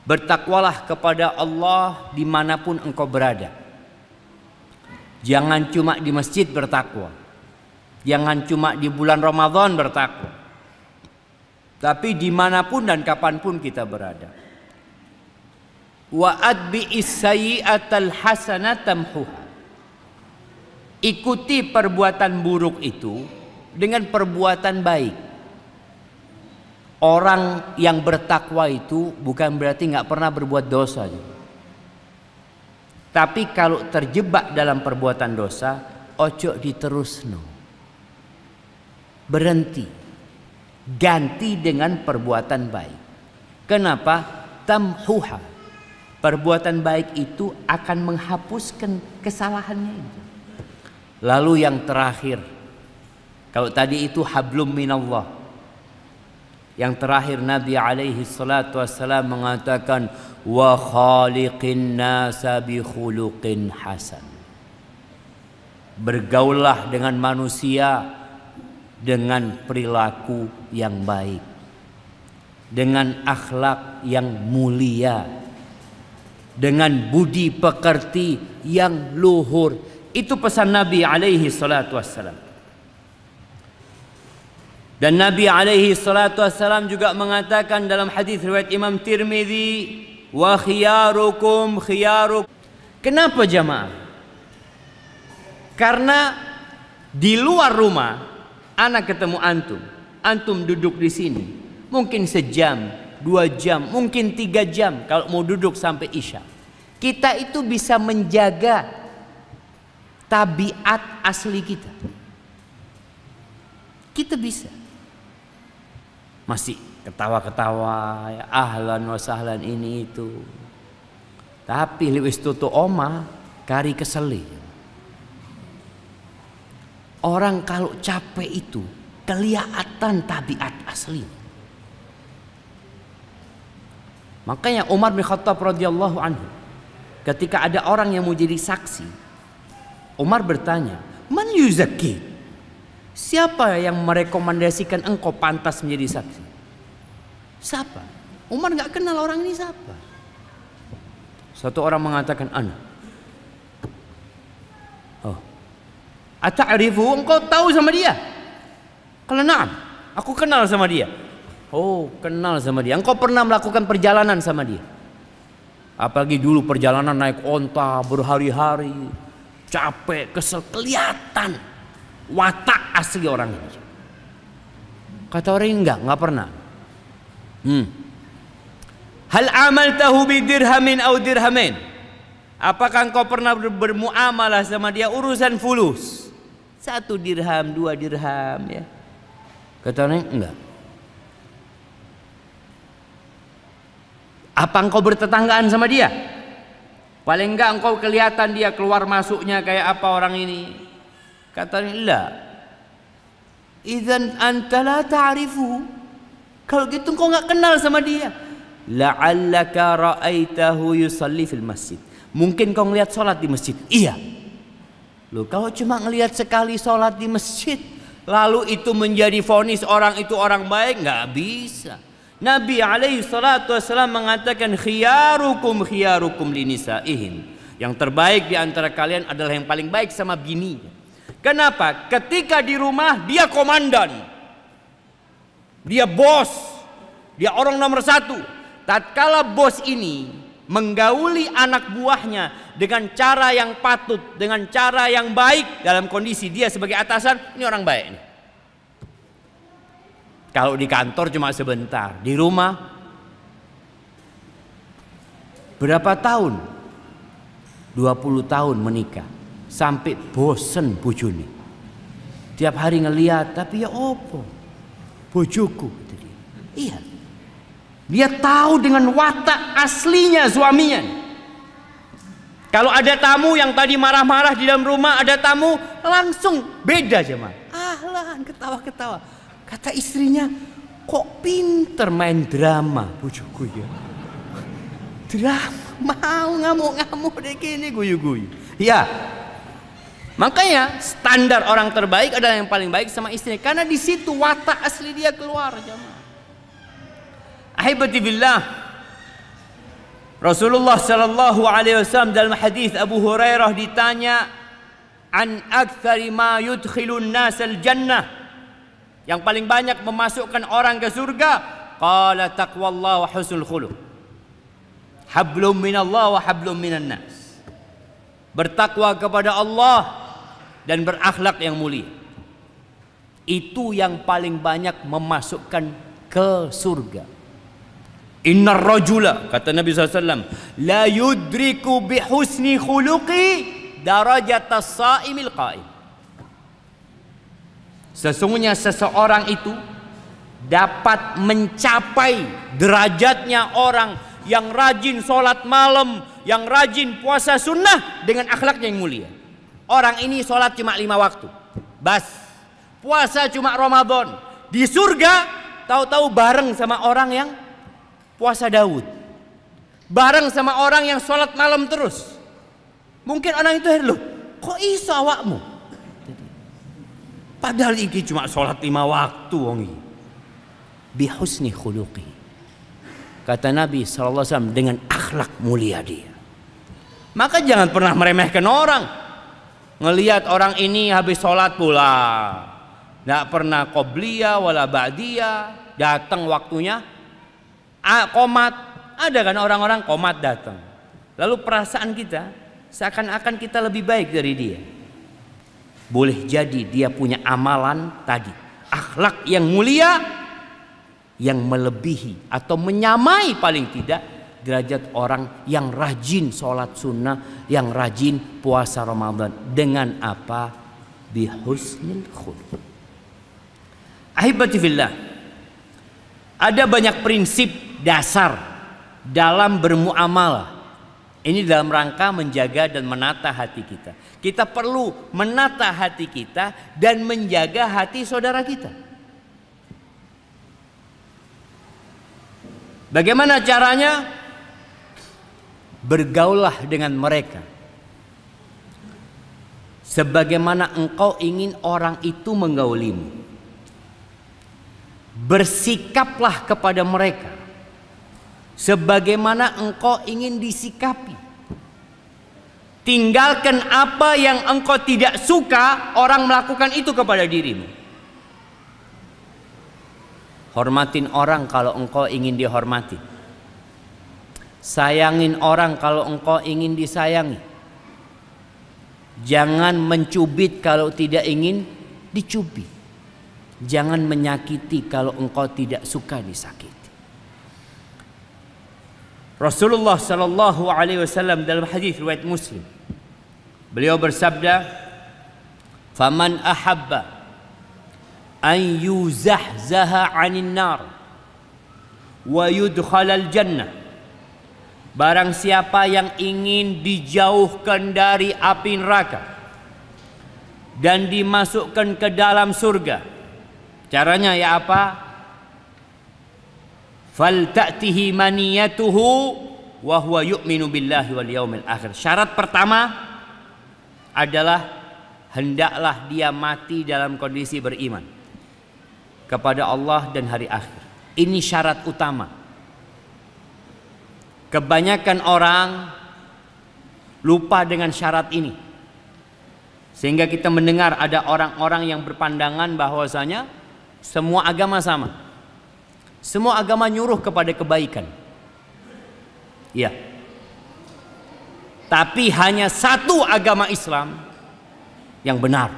Bertakwalah kepada Allah dimanapun engkau berada. Jangan cuma di masjid bertakwa. Jangan cuma di bulan Ramadan bertakwa. Tapi dimanapun dan kapanpun kita berada. Wa adbi'is sayyi'atal hasanata tamhuha. Ikuti perbuatan buruk itu dengan perbuatan baik. Orang yang bertakwa itu bukan berarti nggak pernah berbuat dosa. Tapi kalau terjebak dalam perbuatan dosa, ojo diterusno. Berhenti. Ganti dengan perbuatan baik. Kenapa? Tamhuha. Perbuatan baik itu akan menghapuskan kesalahannya itu. Lalu yang terakhir, kalau tadi itu hablum minallah, yang terakhir Nabi alaihi salatu wassalam mengatakan wa khaliqin nasa bi khuluqin hasan. Bergaullah dengan manusia dengan perilaku yang baik, dengan akhlak yang mulia, dengan budi pekerti yang luhur. Itu pesan Nabi alaihi salatu wassalam. Dan Nabi alaihi salatu wassalam juga mengatakan dalam hadis riwayat Imam Tirmidzi, wa khiyarukum khiyaruk. Kenapa jamaah? Karena di luar rumah anak ketemu antum, antum duduk di sini, mungkin sejam, 2 jam, mungkin 3 jam kalau mau duduk sampai isya. Kita itu bisa menjaga tabiat asli kita. Kita bisa. Masih ketawa-ketawa, ya, ahlan wa sahlan ini itu. Tapi liwis tutu oma kari keseli. Orang kalau capek itu kelihatan tabiat asli. Makanya Umar bin Khattab radhiyallahu anhu, ketika ada orang yang mau jadi saksi, Umar bertanya, "Man yuzakki?" Siapa yang merekomendasikan engkau pantas menjadi saksi? Siapa? Umar nggak kenal orang ini siapa. Satu orang mengatakan, "Ana." Oh, ata'rifu? Engkau tahu sama dia? Kalau na'am, aku kenal sama dia. Oh, kenal sama dia. Engkau pernah melakukan perjalanan sama dia? Apalagi dulu perjalanan naik onta berhari-hari, capek, kesel, kelihatan watak asli orang ini. Kata orang ini enggak pernah. Hal amaltahu bi dirhamin au dirhamin? Apakah engkau pernah bermuamalah sama dia urusan fulus? 1 dirham, 2 dirham ya. Kata orang enggak. Apa engkau bertetanggaan sama dia? Paling enggak engkau kelihatan dia keluar masuknya kayak apa orang ini. Katanya la. Idzan anta la ta'rifu. Kalau gitu engkau enggak kenal sama dia. La'allaka ra'aitahu yusalli fil masjid. Mungkin kau ngelihat salat di masjid. Iya. Loh, kalau cuma ngelihat sekali salat di masjid, lalu itu menjadi vonis orang itu orang baik, enggak bisa. Nabi alaihi salatu wassalam mengatakan khiyarukum linisaihim. Yang terbaik di antara kalian adalah yang paling baik sama bininya. Kenapa? Ketika di rumah dia komandan, dia bos, dia orang nomor 1. Tatkala bos ini menggauli anak buahnya dengan cara yang patut, dengan cara yang baik, dalam kondisi dia sebagai atasan, ini orang baik nih. Kalau di kantor cuma sebentar, di rumah berapa tahun? 20 tahun menikah, sampai bosen bojone. Tiap hari ngeliat, tapi ya opo? Bojoku. Iya. Dia tahu dengan watak aslinya suaminya. Kalau ada tamu yang tadi marah-marah di dalam rumah, ada tamu langsung beda jemaah. Ahlan, ketawa-ketawa. Kata istrinya, kok pinter main drama bojoku ya. Drama, mau ngamuk-ngamuk deh gini guyu-guyu. Ya, makanya standar orang terbaik adalah yang paling baik sama istrinya. Karena di situ watak asli dia keluar jemaah. Ahibati billah, Rasulullah sallallahu alaihi wasallam dalam hadis Abu Hurairah ditanya an aktsari ma yudkhilun nas al jannah, yang paling banyak memasukkan orang ke surga. Qala taqwallah wa husnul khuluq. Hablum minallah wa hablum minan nas. Bertakwa kepada Allah dan berakhlak yang mulia. Itu yang paling banyak memasukkan ke surga. Innar rajula, kata Nabi SAW, la yudriku bihusni khuluqi darajatas sa'imil qa'im. Sesungguhnya seseorang itu dapat mencapai derajatnya orang yang rajin sholat malam, yang rajin puasa sunnah dengan akhlaknya yang mulia. Orang ini sholat cuma 5 waktu, bas. Puasa cuma Ramadan. Di surga tahu-tahu bareng sama orang yang puasa Daud, bareng sama orang yang sholat malam terus. Mungkin orang itu loh, kok iso awakmu? Padahal ini cuma sholat 5 waktu wongi. Bihusni khuluqi, kata Nabi SAW, dengan akhlak mulia dia. Maka jangan pernah meremehkan orang. Ngelihat orang ini habis sholat pula, nggak pernah qobliyah wala ba'diyah, datang waktunya komat. Ada kan orang-orang komat datang, lalu perasaan kita seakan-akan kita lebih baik dari dia. Boleh jadi dia punya amalan tadi, akhlak yang mulia, yang melebihi atau menyamai paling tidak derajat orang yang rajin sholat sunnah, yang rajin puasa Ramadan. Dengan apa? Bihusnil khuluq. Ahibati fillah, ada banyak prinsip dasar dalam bermuamalah. Ini dalam rangka menjaga dan menata hati kita. Kita perlu menata hati kita dan menjaga hati saudara kita. Bagaimana caranya? Bergaullah dengan mereka sebagaimana engkau ingin orang itu menggaulimu. Bersikaplah kepada mereka sebagaimana engkau ingin disikapi. Tinggalkan apa yang engkau tidak suka orang melakukan itu kepada dirimu. Hormatin orang kalau engkau ingin dihormati. Sayangin orang kalau engkau ingin disayangi. Jangan mencubit kalau tidak ingin dicubit. Jangan menyakiti kalau engkau tidak suka disakiti. Rasulullah sallallahu alaihi wasallam dalam hadis riwayat Muslim, beliau bersabda, "Faman ahabba an yuzahzaha 'anil nar wa yudkhalal jannah." Barang siapa yang ingin dijauhkan dari api neraka dan dimasukkan ke dalam surga, caranya ya apa? Falta'tihi maniyatuhu wa huwa yu'minu billahi wal yaumil akhir. Syarat pertama adalah hendaklah dia mati dalam kondisi beriman kepada Allah dan hari akhir. Ini syarat utama. Kebanyakan orang lupa dengan syarat ini, sehingga kita mendengar ada orang-orang yang berpandangan bahwasanya semua agama sama, semua agama nyuruh kepada kebaikan. Ya, tapi hanya satu agama Islam yang benar,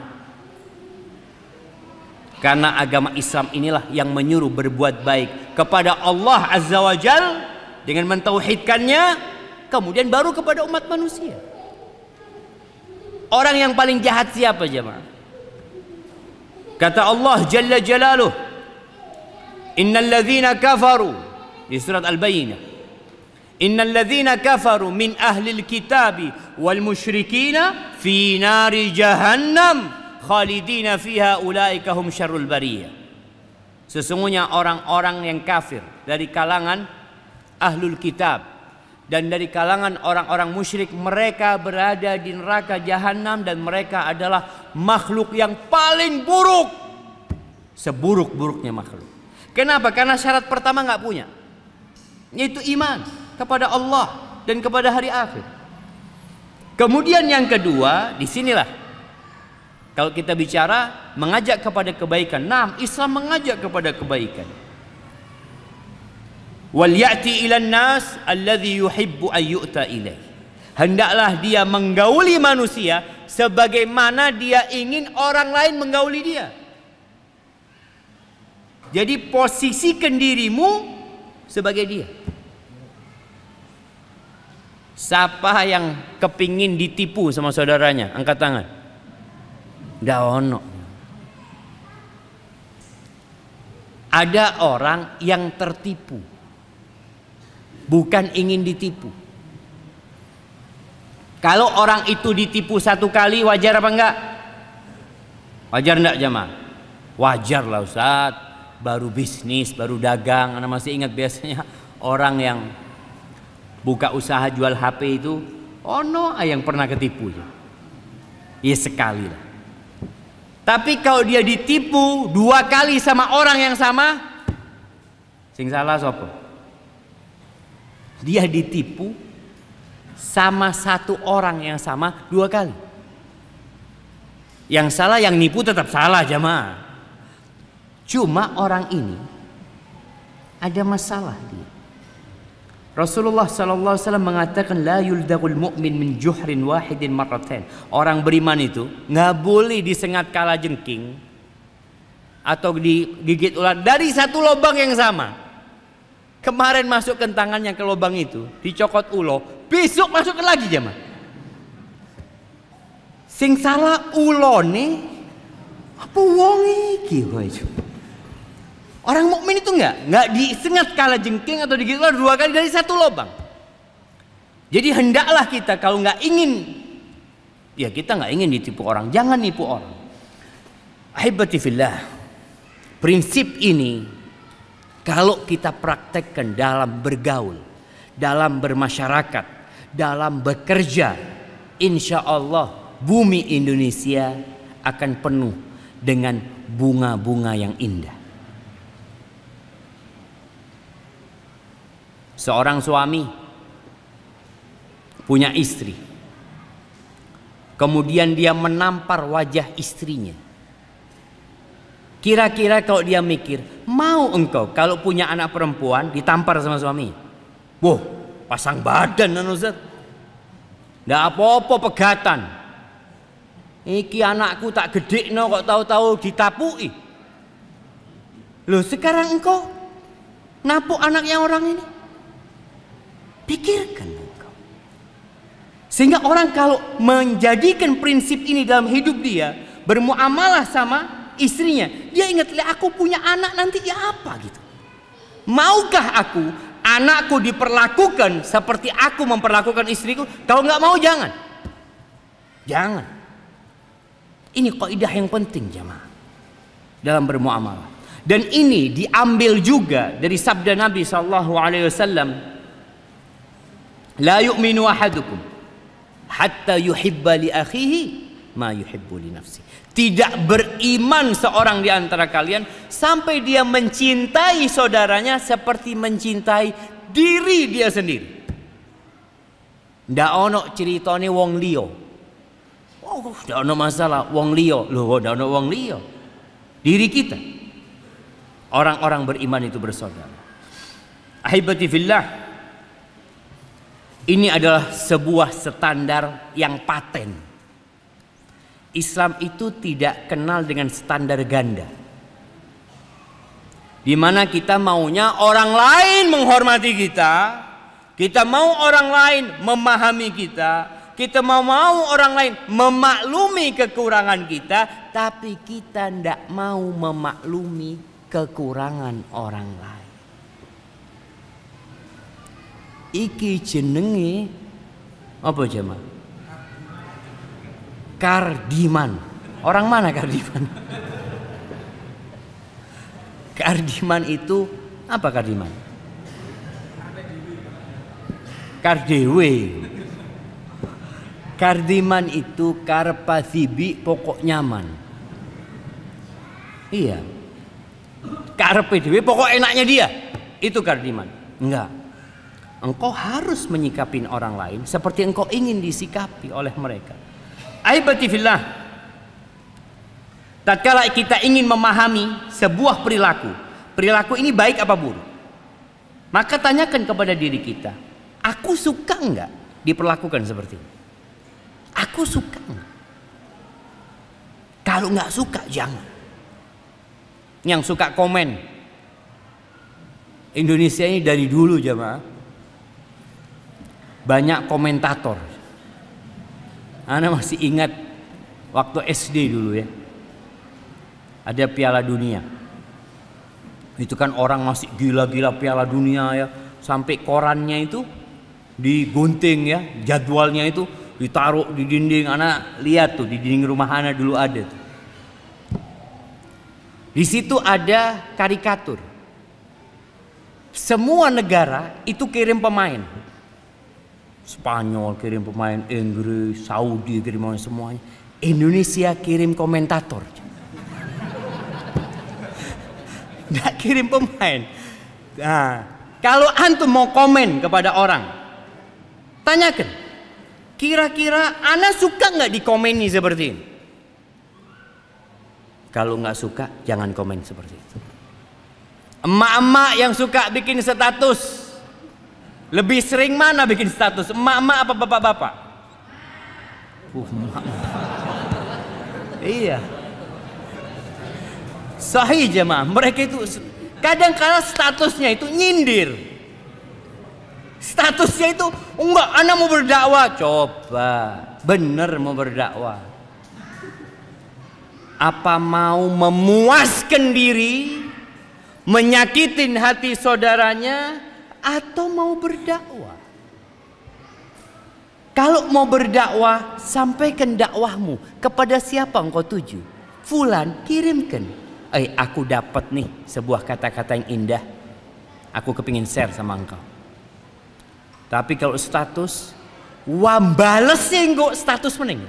karena agama Islam inilah yang menyuruh berbuat baik kepada Allah Azza wa Jalla dengan mentauhidkannya, kemudian baru kepada umat manusia. Orang yang paling jahat siapa jemaah? Kata Allah Jalla Jalaluh, innal ladzina kafaru, di surat Al-Bayyinah, innal ladzina kafaru min ahlil kitabi wal musyrikina fi nari jahannam khalidina fiha ulaika hum syarrul bariyah. Sesungguhnya orang-orang yang kafir dari kalangan ahlul kitab dan dari kalangan orang-orang musyrik, mereka berada di neraka jahanam dan mereka adalah makhluk yang paling buruk, seburuk-buruknya makhluk. Kenapa? Karena syarat pertama nggak punya, yaitu iman kepada Allah dan kepada hari akhir. Kemudian yang kedua, disinilah kalau kita bicara mengajak kepada kebaikan. Nah, Islam mengajak kepada kebaikan. Wal ya'ti ilan nas alladhi yuhibbu an yu'ta ilaih. Hendaklah dia menggauli manusia sebagaimana dia ingin orang lain menggauli dia. Jadi posisikan dirimu sebagai dia. Siapa yang kepingin ditipu sama saudaranya? Angkat tangan. Nggak ono. Ada orang yang tertipu, bukan ingin ditipu. Kalau orang itu ditipu satu kali, wajar apa enggak? Wajar enggak jemaah? Wajar lah Ustaz. Baru bisnis, baru dagang. Anda masih ingat biasanya orang yang buka usaha jual HP itu, oh no, yang pernah ketipu. Ya sekali lah. Tapi kalau dia ditipu 2 kali sama orang yang sama, sing salah sopo? Dia ditipu sama satu orang yang sama 2 kali. Yang salah yang nipu tetap salah jemaah. Cuma orang ini ada masalah dia. Rasulullah sallallahu alaihi wasallam mengatakan la yuldagul mu'min min juhrin wahidin marratain. Orang beriman itu nggak boleh disengat kala jengking atau digigit ular dari satu lubang yang sama. Kemarin masukkan tangannya ke lubang itu, dicokot ulo, besok masukkan lagi jemaah. Sing salah ulone apa wong iki wae. Orang mukmin itu enggak disengat kala jengking atau digigit ular 2 kali dari satu lubang. Jadi hendaklah kita kalau nggak ingin, ya kita nggak ingin ditipu orang, jangan nipu orang. Ahibati fillah, prinsip ini kalau kita praktekkan dalam bergaul, dalam bermasyarakat, dalam bekerja, insya Allah bumi Indonesia akan penuh dengan bunga-bunga yang indah. Seorang suami punya istri, kemudian dia menampar wajah istrinya. Kira-kira kalau dia mikir, mau engkau kalau punya anak perempuan ditampar sama suami? Wah, pasang badan Ustaz. Nggak apa-apa pegatan. Iki anakku tak gede no kok tahu-tahu ditapui. Loh sekarang engkau napuk anaknya orang ini? Pikirkan engkau. Sehingga orang kalau menjadikan prinsip ini dalam hidup dia, bermuamalah sama istrinya, dia ingat, aku punya anak nanti ya apa gitu. Maukah aku anakku diperlakukan seperti aku memperlakukan istriku? Kalau nggak mau jangan. Jangan. Ini kaidah yang penting jemaah dalam bermuamalah. Dan ini diambil juga dari sabda Nabi SAW. La yu'minu ahadukum hatta yuhibba li akhihi ma yuhibbu li nafsi. Tidak beriman seorang di antara kalian sampai dia mencintai saudaranya seperti mencintai diri dia sendiri. Ndak ono ceritane wong liya. Oh, ndak ono masalah wong liya. Loh, ndak ono wong liya. Diri kita. Orang-orang beriman itu bersaudara. Ahibati fillah. Ini adalah sebuah standar yang paten. Islam itu tidak kenal dengan standar ganda, di mana kita maunya orang lain menghormati kita, kita mau orang lain memahami kita mau orang lain memaklumi kekurangan kita, tapi kita tidak mau memaklumi kekurangan orang lain. Iki jenenge apa jemaah? Kardiman. Orang mana Kardiman? Kardiman itu apa Kardiman? Kardewe. Kardiman itu karpathibi pokok nyaman. Iya. Karpe dewe pokok enaknya dia. Itu kardiman. Enggak. Engkau harus menyikapin orang lain seperti engkau ingin disikapi oleh mereka. Ahibati fillah, tatkala kita ingin memahami sebuah perilaku ini baik apa buruk, maka tanyakan kepada diri kita, aku suka enggak diperlakukan seperti ini? Aku suka enggak? Kalau enggak suka jangan. Yang suka komen, Indonesia ini dari dulu jemaah banyak komentator. Ana masih ingat waktu SD dulu ya, ada Piala Dunia. Itu kan orang masih gila-gila Piala Dunia ya, sampai korannya itu digunting ya, jadwalnya itu ditaruh di dinding. Ana lihat tuh di dinding rumah Ana dulu ada tuh. Di situ ada karikatur. Semua negara itu kirim pemain. Spanyol kirim pemain, Inggris, Saudi kirim pemain, semuanya. Indonesia kirim komentator. Nggak kirim pemain. Nah, kalau antum mau komen kepada orang, tanyakan, kira-kira ana suka nggak dikomeni seperti ini? Kalau nggak suka, jangan komen seperti itu. Emak-emak yang suka bikin status, lebih sering mana bikin status? Emak-emak apa bapak-bapak? Emak. Iya. Sahih jemaah. Mereka itu kadang-kala statusnya itu nyindir. Statusnya itu enggak, anak mau berdakwah. Coba, bener mau berdakwah. Apa mau memuaskan diri, menyakitin hati saudaranya, atau mau berdakwah? Kalau mau berdakwah, sampaikan dakwahmu kepada siapa engkau tuju. Fulan, kirimkan. Aku dapat nih sebuah kata-kata yang indah. Aku kepingin share sama engkau. Tapi kalau status, balesnya engkau status mending.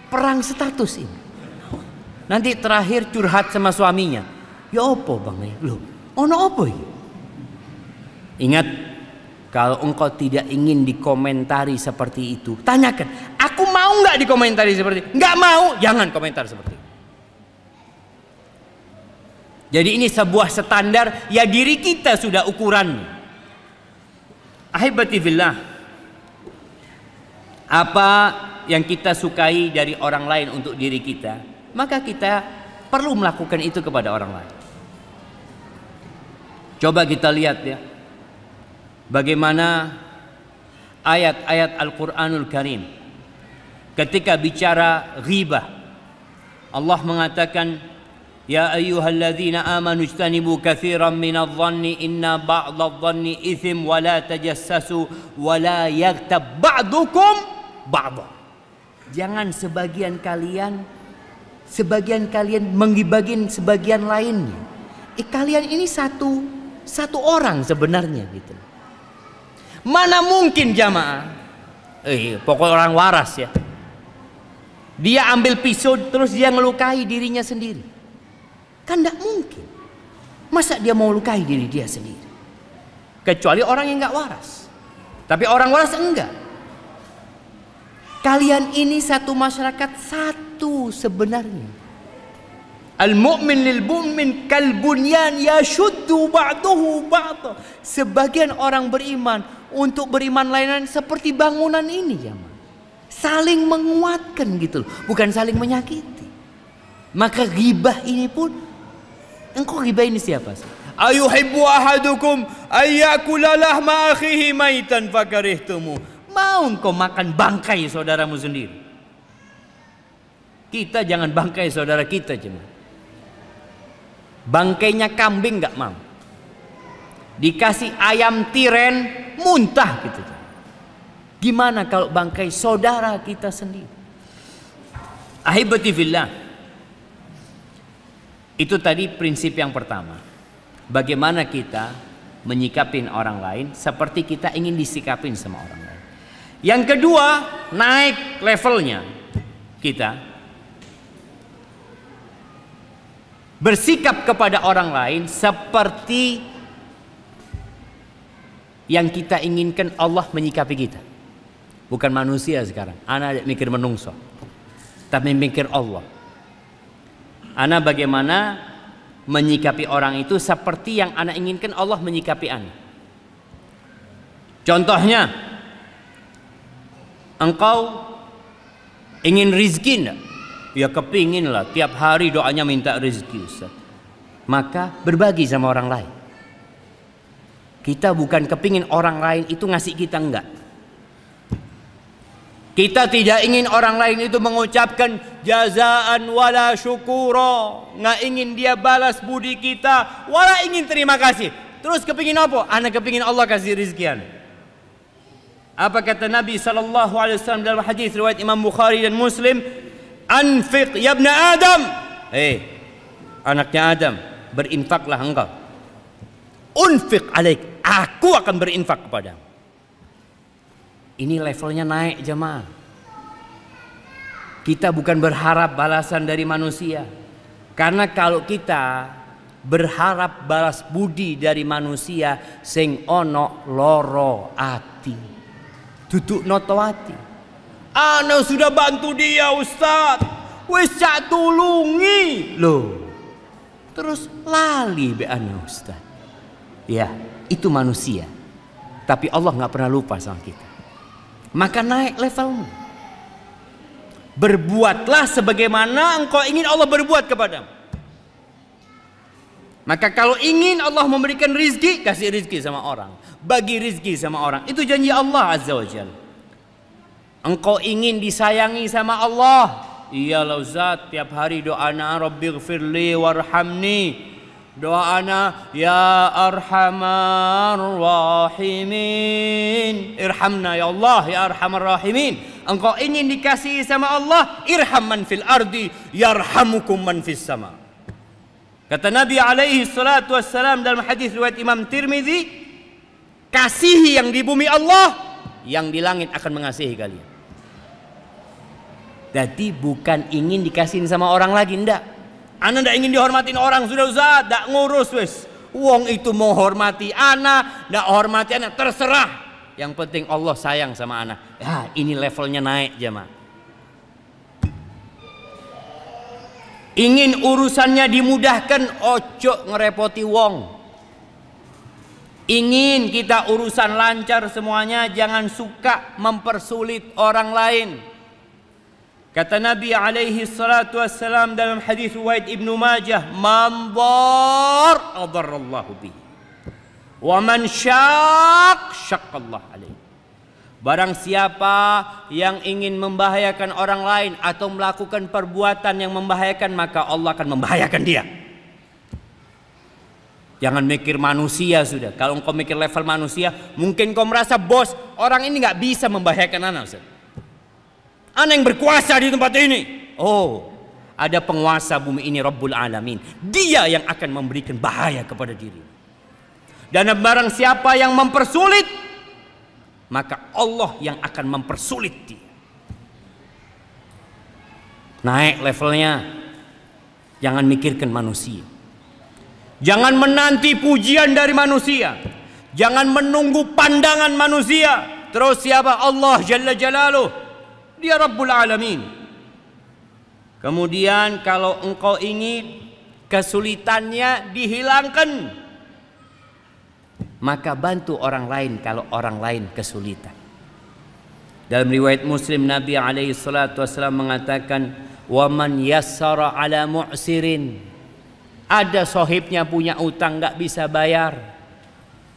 Perang status ini. Nanti terakhir curhat sama suaminya. Ya apa bang? Loh, ono apa ya? Ingat, kalau engkau tidak ingin dikomentari seperti itu, tanyakan, aku mau nggak dikomentari seperti itu? Nggak mau, jangan komentar seperti itu. Jadi ini sebuah standar, ya diri kita sudah ukurannya. Ahibati fillah, apa yang kita sukai dari orang lain untuk diri kita, maka kita perlu melakukan itu kepada orang lain. Coba kita lihat ya, bagaimana ayat-ayat Al-Quranul Karim ketika bicara ghibah. Allah mengatakan, ya ayyuhalladzina amanu ijtanibu katsiran minadh-dhanni inna ba'dadh-dhanni itsm wa la tajassasu wa la yaghtab ba'dukum ba'dha. Jangan sebagian kalian menggibagin sebagian lainnya. Kalian ini satu orang sebenarnya gitu. Mana mungkin jamaah, pokok orang waras ya, dia ambil pisau terus dia melukai dirinya sendiri. Kan tidak mungkin. Masa dia mau lukai diri dia sendiri? Kecuali orang yang nggak waras. Tapi orang waras enggak. Kalian ini satu masyarakat, satu sebenarnya. Al-mu'min lil-mu'min kal-bunyan yashuddu ba'duhu ba'dha. Sebagian orang beriman untuk beriman lain seperti bangunan ini ya, saling menguatkan gitu loh, bukan saling menyakiti. Maka ghibah ini pun, engkau ghibah ini siapa sih? Ayuhibbu ahadukum ayyakula lahma akhihi maitan fakarihtumu. Mau engkau makan bangkai saudaramu sendiri? Kita jangan bangkai saudara kita cuma. Bangkainya kambing nggak mau. Dikasih ayam tiren muntah gitu. Gimana kalau bangkai saudara kita sendiri? Ahibati fillah. Itu tadi prinsip yang pertama. Bagaimana kita menyikapin orang lain seperti kita ingin disikapin sama orang lain. Yang kedua, naik levelnya kita bersikap kepada orang lain seperti yang kita inginkan Allah menyikapi kita. Bukan manusia sekarang. Anak mikir menungso, tapi mikir Allah. Anak bagaimana menyikapi orang itu seperti yang anak inginkan Allah menyikapi anak. Contohnya, engkau ingin rizki enggak? Ya kepingin lah, tiap hari doanya minta rezeki Ustaz. Maka berbagi sama orang lain. Kita bukan kepingin orang lain itu ngasih kita, enggak. Kita tidak ingin orang lain itu mengucapkan jazaan wala syukura, nggak ingin dia balas budi kita, wala ingin terima kasih. Terus kepingin apa? Anak kepingin Allah kasih rizkian. Apa kata Nabi SAW dalam hadis riwayat Imam Bukhari dan Muslim? Anfiq ya ibna Adam. Anaknya Adam, berinfaklah engkau. Unfiq alaik, aku akan berinfak kepadamu. Ini levelnya naik jemaah. Kita bukan berharap balasan dari manusia. Karena kalau kita berharap balas budi dari manusia, sing ono loro ati, duduk noto ati. Ana sudah bantu dia Ustaz, wis cak tulungi loh, terus lali be ana Ustaz. Ya, itu manusia. Tapi Allah nggak pernah lupa sama kita. Maka naik levelmu. Berbuatlah sebagaimana engkau ingin Allah berbuat kepadamu. Maka kalau ingin Allah memberikan rizki, kasih rizki sama orang, bagi rizki sama orang. Itu janji Allah Azza wa Jalla. Engkau ingin disayangi sama Allah, iyalah Ustaz, tiap hari doana Rabbighfirli warhamni, doana ya arhamar rahimin, irhamna ya Allah ya arhamar rahimin. Engkau ingin dikasihi sama Allah, irham man fil ardi yarhamukum man fis sama. Kata Nabi alaihi salatu wassalam dalam hadis riwayat Imam Tirmidzi, kasihi yang di bumi Allah, yang di langit akan mengasihi kalian. Jadi bukan ingin dikasihin sama orang lagi, ndak. Ana ndak ingin dihormatin orang, sudah Ustaz, ndak ngurus wis. Wong itu mau hormati ana, ndak hormati ana, terserah. Yang penting Allah sayang sama ana. Ya, ini levelnya naik jemaah. Ingin urusannya dimudahkan, ojo ngerepoti wong. Ingin kita urusan lancar semuanya, jangan suka mempersulit orang lain. Kata Nabi alaihi salatu wassalam dalam hadis riwayat Ibnu Majah, "Man dhar adarrallahu bihi, wa man syaq syaqqallah alaihi." Barang siapa yang ingin membahayakan orang lain atau melakukan perbuatan yang membahayakan, maka Allah akan membahayakan dia. Jangan mikir manusia sudah. Kalau engkau mikir level manusia, mungkin kau merasa bos, orang ini nggak bisa membahayakan anak. Anak yang berkuasa di tempat ini. Oh, ada penguasa bumi ini, Rabbul Alamin. Dia yang akan memberikan bahaya kepada diri. Dan barang siapa yang mempersulit, maka Allah yang akan mempersulit dia. Naik levelnya. Jangan mikirkan manusia. Jangan menanti pujian dari manusia. Jangan menunggu pandangan manusia. Terus siapa? Allah Jalla Jalaluh. Dia Rabbul Alamin. Kemudian kalau engkau ingin kesulitannya dihilangkan, maka bantu orang lain kalau orang lain kesulitan. Dalam riwayat Muslim, Nabi alaihi salatu wasallam mengatakan, "Wa man yassara ala mu'sirin." Ada sohibnya punya utang nggak bisa bayar,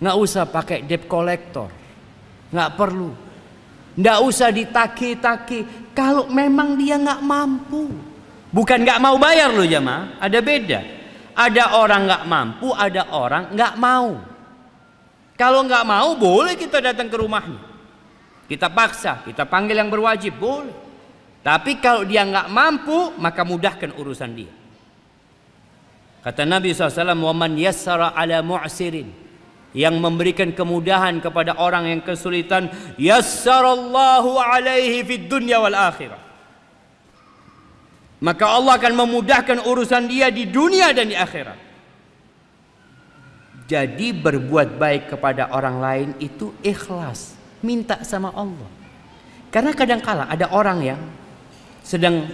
nggak usah pakai debt collector, nggak perlu, nggak usah ditaki-taki. Kalau memang dia nggak mampu, bukan nggak mau bayar loh jamaah, ada beda. Ada orang nggak mampu, ada orang nggak mau. Kalau nggak mau, boleh kita datang ke rumahnya, kita paksa, kita panggil yang berwajib, boleh. Tapi kalau dia nggak mampu, maka mudahkan urusan dia. Kata Nabi SAW, "Wa man yassara ala mu'sirin." Yang memberikan kemudahan kepada orang yang kesulitan, yassarallahu alaihi fid dunya wal akhirah. Maka Allah akan memudahkan urusan dia di dunia dan di akhirat. Jadi berbuat baik kepada orang lain itu ikhlas, minta sama Allah. Karena kadang-kala ada orang yang sedang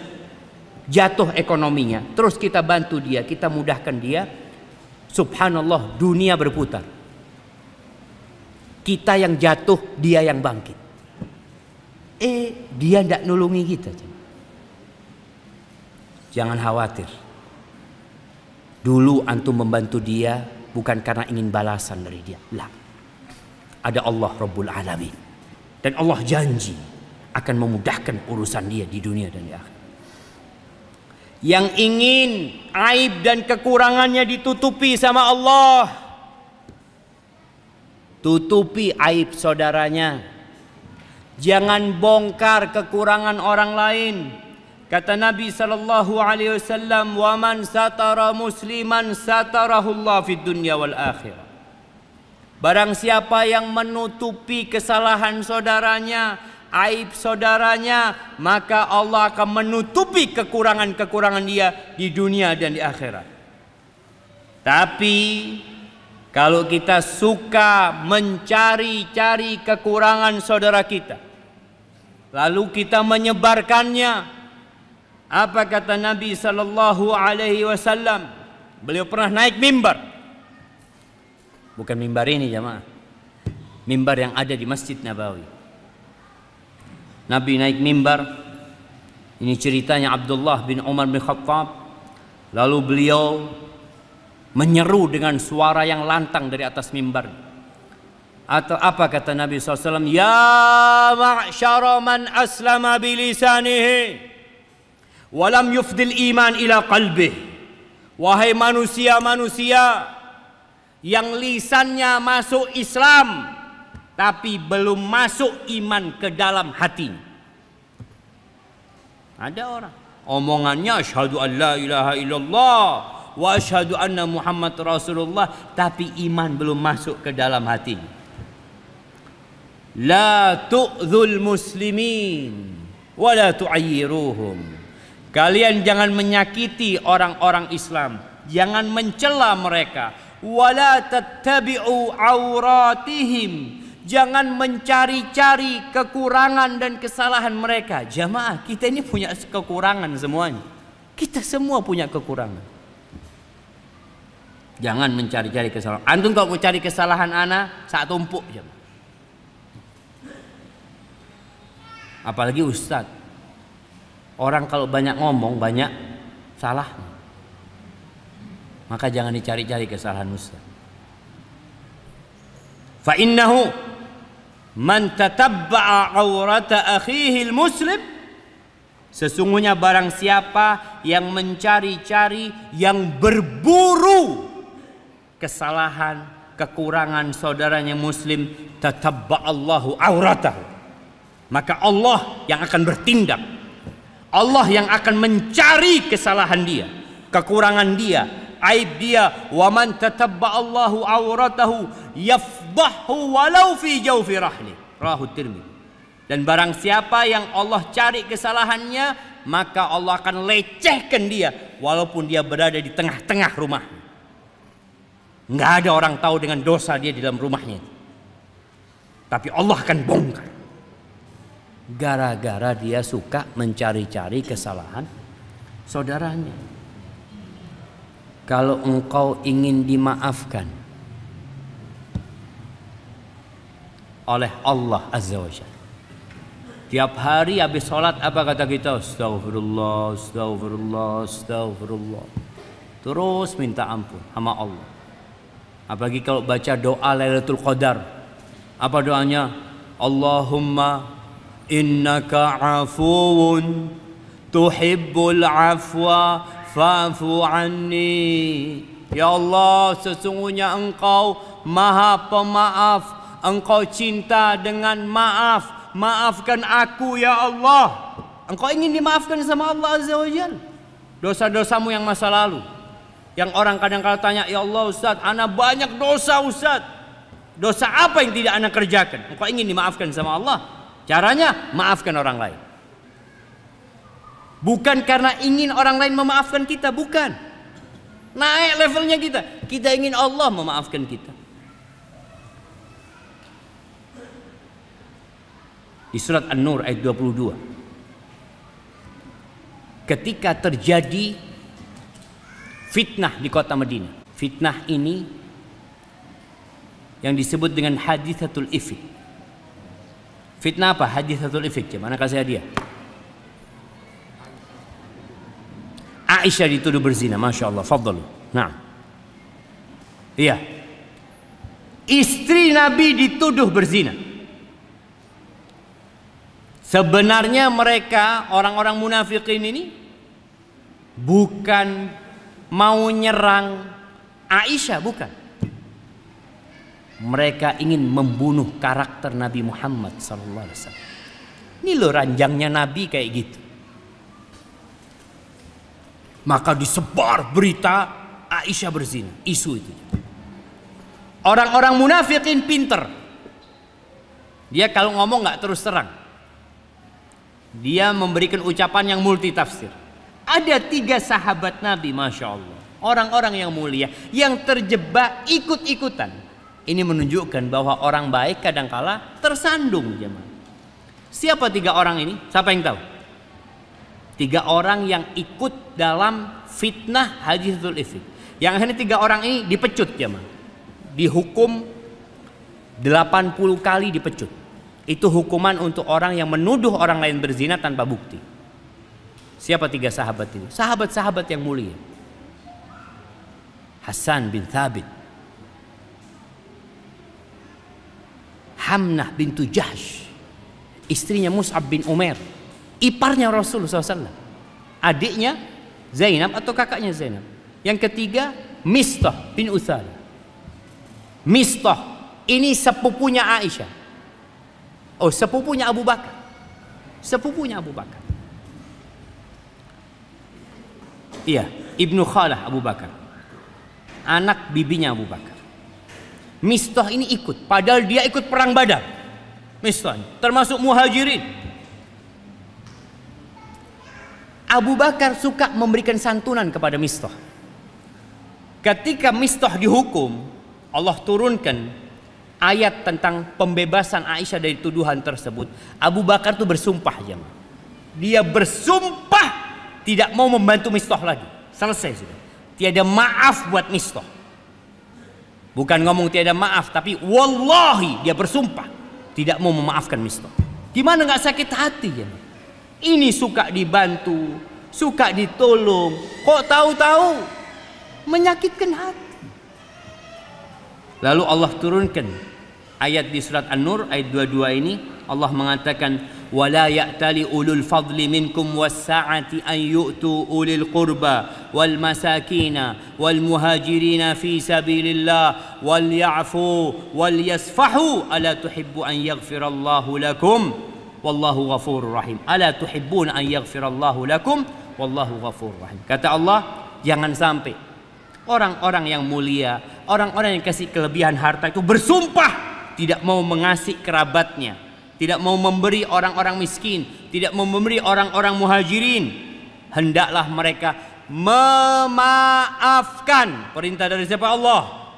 jatuh ekonominya, terus kita bantu dia, kita mudahkan dia, subhanallah, dunia berputar. Kita yang jatuh, dia yang bangkit. Dia tidak nulungi kita. Jangan khawatir. Dulu antum membantu dia bukan karena ingin balasan dari dia. Lah. Ada Allah Rabbul Alamin. Dan Allah janji akan memudahkan urusan dia di dunia dan di akhirat. Yang ingin aib dan kekurangannya ditutupi sama Allah, tutupi aib saudaranya. Jangan bongkar kekurangan orang lain. Kata Nabi sallallahu alaihi wasallam, "Wa man satara musliman satarahullah fid dunya wal akhirah." Barang siapa yang menutupi kesalahan saudaranya, aib saudaranya, maka Allah akan menutupi kekurangan-kekurangan dia di dunia dan di akhirat. Tapi kalau kita suka mencari-cari kekurangan saudara kita, lalu kita menyebarkannya, apa kata Nabi sallallahu alaihi wasallam? Beliau pernah naik mimbar. Bukan mimbar ini jemaah. Mimbar yang ada di Masjid Nabawi. Nabi naik mimbar. Ini ceritanya Abdullah bin Umar bin Khattab. Lalu beliau menyeru dengan suara yang lantang dari atas mimbar. Atau apa kata Nabi SAW? Ya ma'syara man aslama bilisanihi walam yufdil iman ila qalbih. Wahai manusia-manusia yang lisannya masuk Islam tapi belum masuk iman ke dalam hatinya. Ada orang omongannya asyhadu an la ilaha illallah wa asyhadu anna Muhammad Rasulullah, tapi iman belum masuk ke dalam hatinya. La tu'dzul muslimin wa la tu'ayyiruhum. Kalian jangan menyakiti orang-orang Islam, jangan mencela mereka. Wa la tattabi'u auratihim. Jangan mencari-cari kekurangan dan kesalahan mereka. Jamaah, kita ini punya kekurangan semuanya. Kita semua punya kekurangan. Jangan mencari-cari kesalahan. Antum kalau mau cari kesalahan ana, saat tumpuk jamaah. Apalagi ustadz, orang kalau banyak ngomong banyak salah, maka jangan dicari-cari kesalahan ustadz. Fa innahu man tatabba'a aurata akhihi muslim, sesungguhnya barang siapa yang mencari-cari, yang berburu kesalahan, kekurangan saudaranya muslim, tatabba'allahu auratahu, maka Allah yang akan bertindak. Allah yang akan mencari kesalahan dia, kekurangan dia, aib dia. Wa man tatabba'allahu auratahu yafdahu walau fi jawfi rahli. Rawahu Tirmidzi. Dan barang siapa yang Allah cari kesalahannya, maka Allah akan lecehkan dia walaupun dia berada di tengah-tengah rumahnya. Nggak ada orang tahu dengan dosa dia di dalam rumahnya, tapi Allah akan bongkar. Gara-gara dia suka mencari-cari kesalahan saudaranya. Kalau engkau ingin dimaafkan oleh Allah Azza wa Jalla, tiap hari habis sholat apa kata kita? Astaghfirullah, astaghfirullah, astaghfirullah. Terus minta ampun sama Allah. Apalagi kalau baca doa Lailatul Qadar, apa doanya? Allahumma innaka afuwun tuhibbul afwa fa'fu anni. Ya Allah, sesungguhnya engkau maha pemaaf, engkau cinta dengan maaf, maafkan aku ya Allah. Engkau ingin dimaafkan sama Allah Azza wa Jalla dosa-dosamu yang masa lalu, yang orang kadang-kadang tanya, ya Allah Ustaz, ana banyak dosa Ustaz, dosa apa yang tidak ana kerjakan? Engkau ingin dimaafkan sama Allah. Caranya maafkan orang lain. Bukan karena ingin orang lain memaafkan kita, bukan. Naik levelnya kita. Kita ingin Allah memaafkan kita. Di surat An-Nur ayat 22. Ketika terjadi fitnah di kota Madinah. Fitnah ini yang disebut dengan hadithatul ifk. Fitnah apa? Hadithatul ifk. Mana kasih hadiah? Aisyah dituduh berzina. Masya Allah. Faddalu. Nah. Iya. Istri Nabi dituduh berzina. Sebenarnya mereka, orang-orang munafikin ini, bukan mau nyerang Aisyah, bukan. Mereka ingin membunuh karakter Nabi Muhammad SAW. Ini loh ranjangnya Nabi kayak gitu. Maka disebar berita Aisyah berzina, isu itu. Orang-orang munafikin pinter. Dia kalau ngomong nggak terus terang. Dia memberikan ucapan yang multi tafsir. Ada 3 sahabat Nabi, Masya Allah, orang-orang yang mulia, yang terjebak ikut-ikutan. Ini menunjukkan bahwa orang baik kadangkala tersandung jemaah. Siapa 3 orang ini? Siapa yang tahu? 3 orang yang ikut dalam fitnah hadithatul ifk. Yang akhirnya 3 orang ini dipecut jemaah. Dihukum 80 kali dipecut. Itu hukuman untuk orang yang menuduh orang lain berzina tanpa bukti. Siapa 3 sahabat ini? Sahabat-sahabat yang mulia. Hasan bin Thabit, Hamnah bintu Jahsh, istrinya Mus'ab bin Umair, iparnya Rasulullah SAW, adiknya Zainab atau kakaknya Zainab. Yang ketiga Mistah bin Uthalah. Mistah ini sepupunya Aisyah. Oh, sepupunya Abu Bakar. Sepupunya Abu Bakar. Iya, Ibnu Khalah Abu Bakar. Anak bibinya Abu Bakar. Mistah ini ikut, padahal dia ikut perang Badar. Mistah termasuk muhajirin. Abu Bakar suka memberikan santunan kepada Mistah. Ketika Mistah dihukum, Allah turunkan ayat tentang pembebasan Aisyah dari tuduhan tersebut. Abu Bakar tuh bersumpah, jemaah. Dia bersumpah tidak mau membantu Mistah lagi. Selesai sudah. Tiada maaf buat Mistah. Bukan ngomong tiada maaf, tapi wallahi dia bersumpah tidak mau memaafkan Mistah. Gimana nggak sakit hati ya? Ini suka dibantu, suka ditolong, kok tahu-tahu menyakitkan hati. Lalu Allah turunkan ayat di surat An-Nur ayat 22 ini. Allah mengatakan wala ya'tali ulul fadli minkum was-sa'ati an yu'tu ulil qurba wal masakina wal muhajirina fi sabilillah wal ya'fu wal yasfahu ala tuhibbu an yaghfirallahu lakum wallahu ghafurur rahim. Ala tuhibbuna an yaghfirallahu lakum wallahu ghafurur rahim. Kata Allah, jangan sampai orang-orang yang mulia, orang-orang yang kasih kelebihan harta itu bersumpah tidak mau mengasihi kerabatnya, tidak mau memberi orang-orang miskin, tidak mau memberi orang-orang muhajirin. Hendaklah mereka memaafkan. Perintah dari siapa? Allah.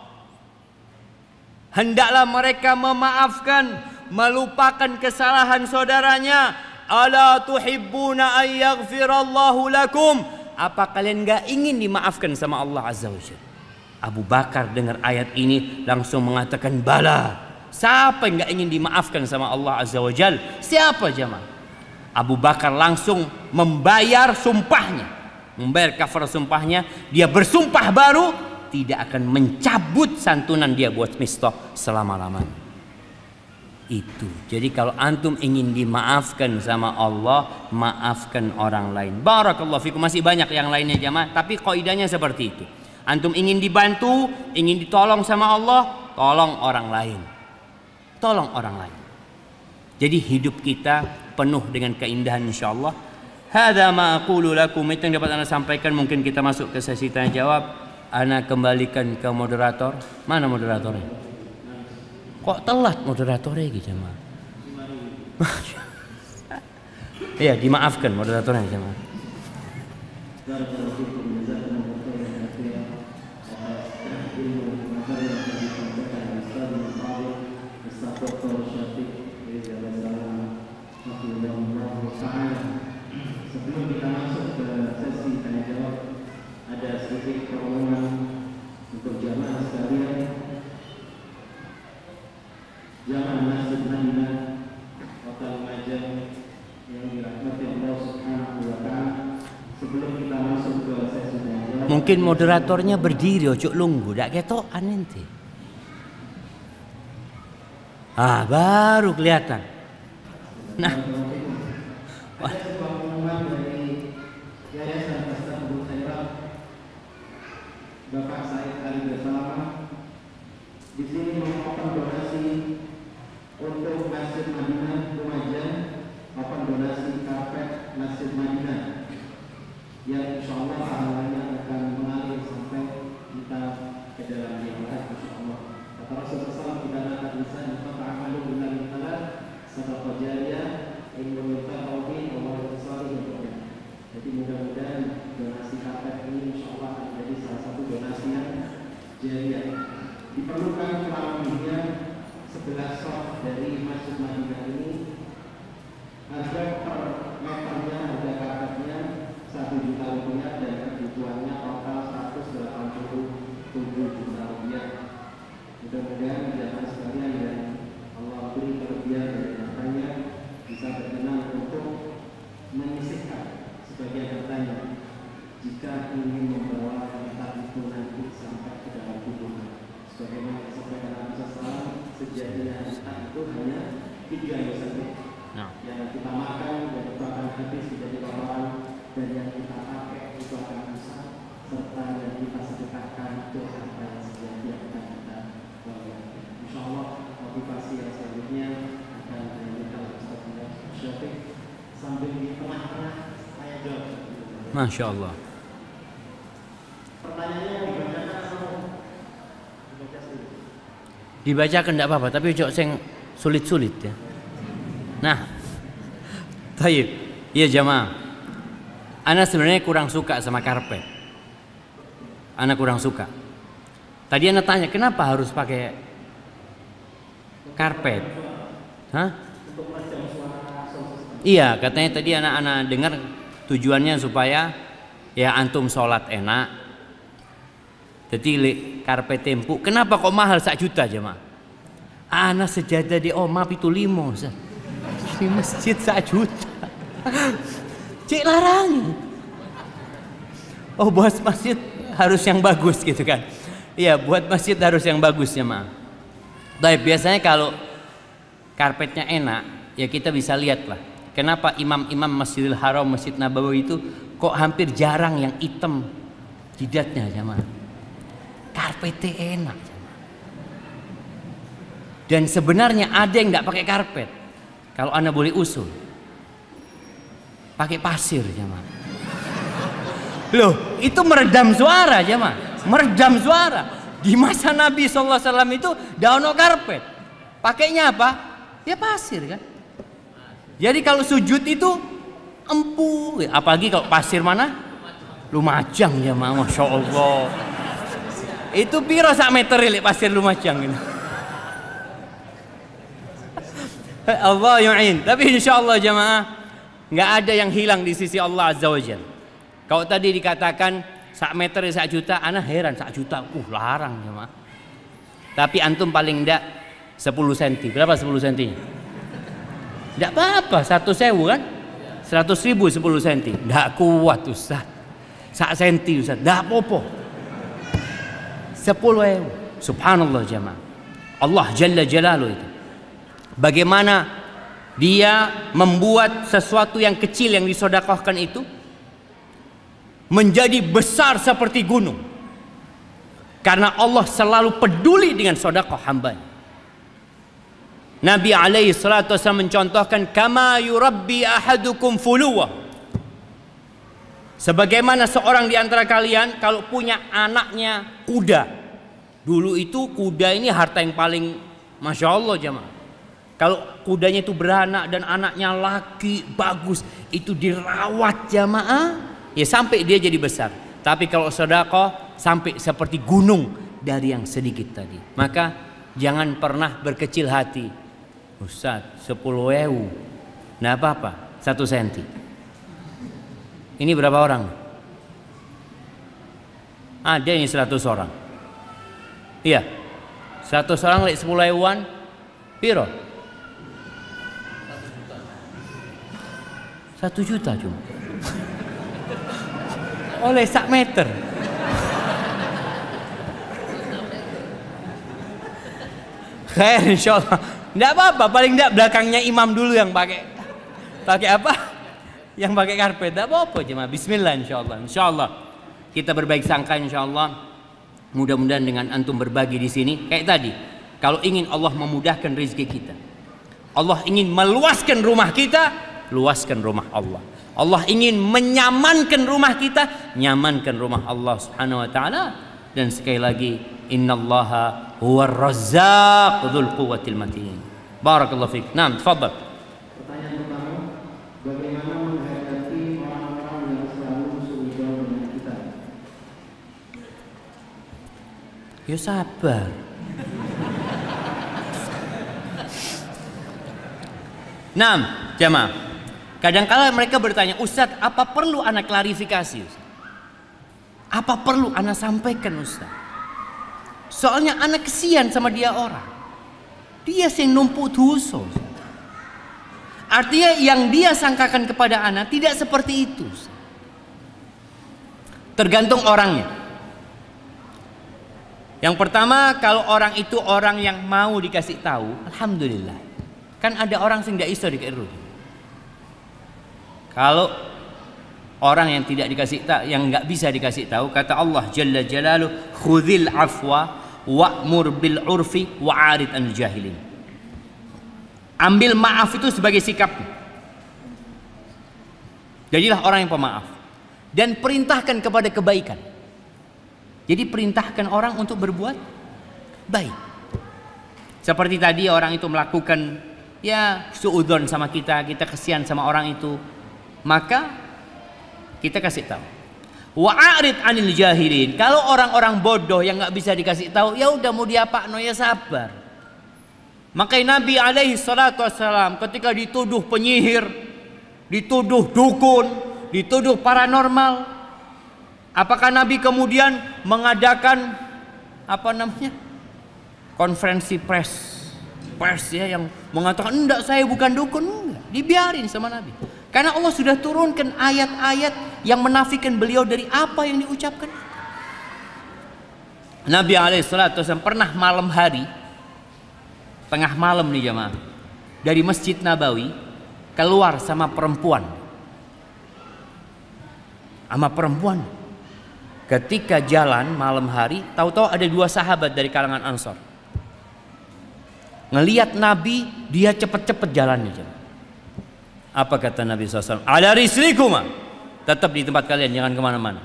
Hendaklah mereka memaafkan, melupakan kesalahan saudaranya. Ala tuhibbuna an yaghfirallahu lakum. Apa kalian gak ingin dimaafkan sama Allah Azza wa Jalla? Abu Bakar dengar ayat ini langsung mengatakan bala. Siapa yang gak ingin dimaafkan sama Allah Azza wa Jalla? Siapa jemaah? Abu Bakar langsung membayar sumpahnya, membayar kafar sumpahnya. Dia bersumpah baru tidak akan mencabut santunan dia buat Mistah selama-lamanya. Itu. Jadi kalau antum ingin dimaafkan sama Allah, maafkan orang lain. Barakallahu fikum. Masih banyak yang lainnya jemaah, tapi kaidahnya seperti itu. Antum ingin dibantu, ingin ditolong sama Allah, tolong orang lain. Tolong orang lain. Jadi hidup kita penuh dengan keindahan insyaallah. Hadza ma aqulu lakum. Itu yang dapat Anda sampaikan. Mungkin kita masuk ke sesi tanya jawab. Ana kembalikan ke moderator. Mana moderatornya? Kok telat moderatornya gitu jemaah? Iya, dimaafkan moderatornya jemaah. Sebelum kita masuk ke sesi tanya jawab, ada sedikit pengumuman untuk jamaah sekalian. Jamaah Masjid Madinah Kota Lumajang yang dirahmati Allah Subhanahu wa Ta'ala, sebelum kita masuk ke sesi tanya jawab, mungkin moderatornya berdiri, ojo lunggu, dak ketokan ente. Ah, baru kelihatan. Nah, ada sebuah pengumuman dari Yayasan Tasawwuf Khairat Bapak Said Ali Bersalama. Di sini memohon donasi untuk Masjid Madinah Lumajang, open donasi karpet Masjid Madinah yang insyaallah pahalanya akan mengalir sampai kita ke dalam jannah insyaallah. Kata Rasulullah SAW, kita akan bisa mendapat amalan billahi taala sadaqah jariyah in Nah. Yang kita makan dan itu akan habis menjadi kotoran, dan yang kita pakai itu akan rusak, serta yang kita sedekahkan itu harta yang sejati akan kita bawa. Insya Allah motivasi yang selanjutnya akan dilanjutkan oleh Ustaz Syafiq sambil di tengah-tengah saya jawab. Masya Allah. Pertanyaannya mau dibacakan atau dibaca sendiri? Dibacakan tidak apa-apa, tapi ojo sing sulit-sulit ya. Nah, taib, iya jamaah. Ana sebenarnya kurang suka sama karpet. Ana kurang suka. Tadi ana tanya kenapa harus pakai karpet? Hah? Iya, katanya tadi anak-anak dengar tujuannya supaya ya antum sholat enak. Jadi karpet tempuk. Kenapa kok mahal 1 juta jemaah? Ana sejadah di oma itu 5 Ustaz. Di masjid 1 juta. Cik larang. Oh, buat masjid harus yang bagus gitu kan? Iya, buat masjid harus yang bagus jemaah. Tapi biasanya kalau karpetnya enak, ya kita bisa lihat lah. Kenapa imam-imam Masjidil Haram, Masjid Nabawi itu kok hampir jarang yang hitam jidatnya jemaah? Karpetnya enak jemaah. Dan sebenarnya ada yang nggak pakai karpet. Kalau Anda boleh usul, pakai pasir jemaah. Loh, itu meredam suara jemaah, meredam suara. Di masa Nabi SAW itu dah ono karpet. Pakainya apa? Ya pasir kan. Jadi kalau sujud itu empuk, apalagi kalau pasir mana? Lumajang ya, masya Allah. Itu piro sak meter lek pasir Lumajang ini. Allah yu'in. Tapi insya Allah jamaah nggak ada yang hilang di sisi Allah Azza wa Jalla. Kalau tadi dikatakan sak meter 1 juta, ana heran 1 juta, larang jamaah. Tapi antum paling enggak 10 cm. Berapa 10 cm? Tidak apa-apa, 100.000 kan? 100.000 10 cm. Tidak kuat Ustaz. 1 cm Ustaz, tidak apa-apa. 10.000. Subhanallah jamaah. Allah Jalla Jalaluhu itu. Bagaimana dia membuat sesuatu yang kecil yang disedekahkan itu menjadi besar seperti gunung. Karena Allah selalu peduli dengan sedekah hambanya. Nabi alaihi salatu wasallam mencontohkan kama yurabbi ahadukum fuluwa. Sebagaimana seorang di antara kalian kalau punya anaknya kuda. Dulu itu kuda ini harta yang paling masya Allah jemaah. Kalau kudanya itu beranak dan anaknya laki bagus, itu dirawat jemaah, ya sampai dia jadi besar. Tapi kalau sedekah sampai seperti gunung dari yang sedikit tadi. Maka jangan pernah berkecil hati. Ustaz, 10.000. Nah apa-apa, 1 senti. Ini berapa orang? Ada yang 100 orang. Iya. 100 orang lek 10.000-an piro? 1 juta cuma. Oleh 1 meter. Khair insyaallah. Enggak apa-apa, paling enggak belakangnya imam dulu yang pakai apa? Yang pakai karpet. Enggak apa-apa cuma bismillah insyaallah. Insyaallah kita berbaik sangka insyaallah. Mudah-mudahan dengan antum berbagi di sini kayak tadi. Kalau ingin Allah memudahkan rezeki kita, Allah ingin meluaskan rumah kita, luaskan rumah Allah. Allah ingin menyamankan rumah kita, nyamankan rumah Allah Subhanahu wa taala. Dan sekali lagi, innallaha huwar razzaq dzul quwwatil matin. Barakallahu fiik. Naam, tafadhal. Pertanyaan pertama, bagaimana menghadapi orang-orang yang selalu suudzon dengan kita? Ya sabar. Naam, jamaah. Kadang-kala mereka bertanya, Ustaz, apa perlu anak klarifikasi? Ustaz? Apa perlu anak sampaikan, Ustaz? Soalnya anak kesian sama dia orang. Dia yang numpuk dosa. Artinya yang dia sangkakan kepada anak tidak seperti itu. Ustaz. Tergantung orangnya. Yang pertama, kalau orang itu orang yang mau dikasih tahu, alhamdulillah. Kan ada orang yang tidak iso dikasih. Kalau orang yang tidak dikasih tahu, yang nggak bisa dikasih tahu, kata Allah Jalla Jalaluhu, khudhil afwa wa'mur bil urfi wa'arid anil jahilin. Ambil maaf itu sebagai sikap. Jadilah orang yang pemaaf dan perintahkan kepada kebaikan. Jadi perintahkan orang untuk berbuat baik. Seperti tadi orang itu melakukan ya suudzon sama kita, kita kesian sama orang itu, maka kita kasih tahu. Wa'arid anil jahilin. Kalau orang-orang bodoh yang nggak bisa dikasih tahu, ya udah mau diapa no ya sabar. Makanya Nabi alaihi salatu wassalam ketika dituduh penyihir, dituduh dukun, dituduh paranormal, apakah Nabi kemudian mengadakan apa namanya? Konferensi pers ya yang mengatakan enggak, saya bukan dukun, enggak. Dibiarin sama Nabi. Karena Allah sudah turunkan ayat-ayat yang menafikan beliau dari apa yang diucapkan. Nabi alaihissalam pernah malam hari, tengah malam nih jamaah, dari Masjid Nabawi keluar sama perempuan. Ketika jalan malam hari, tahu-tahu ada 2 sahabat dari kalangan Ansor. Ngelihat Nabi, dia cepet-cepet jalannya. Apa kata Nabi SAW? Ala rislikuma, tetap di tempat kalian, jangan kemana-mana.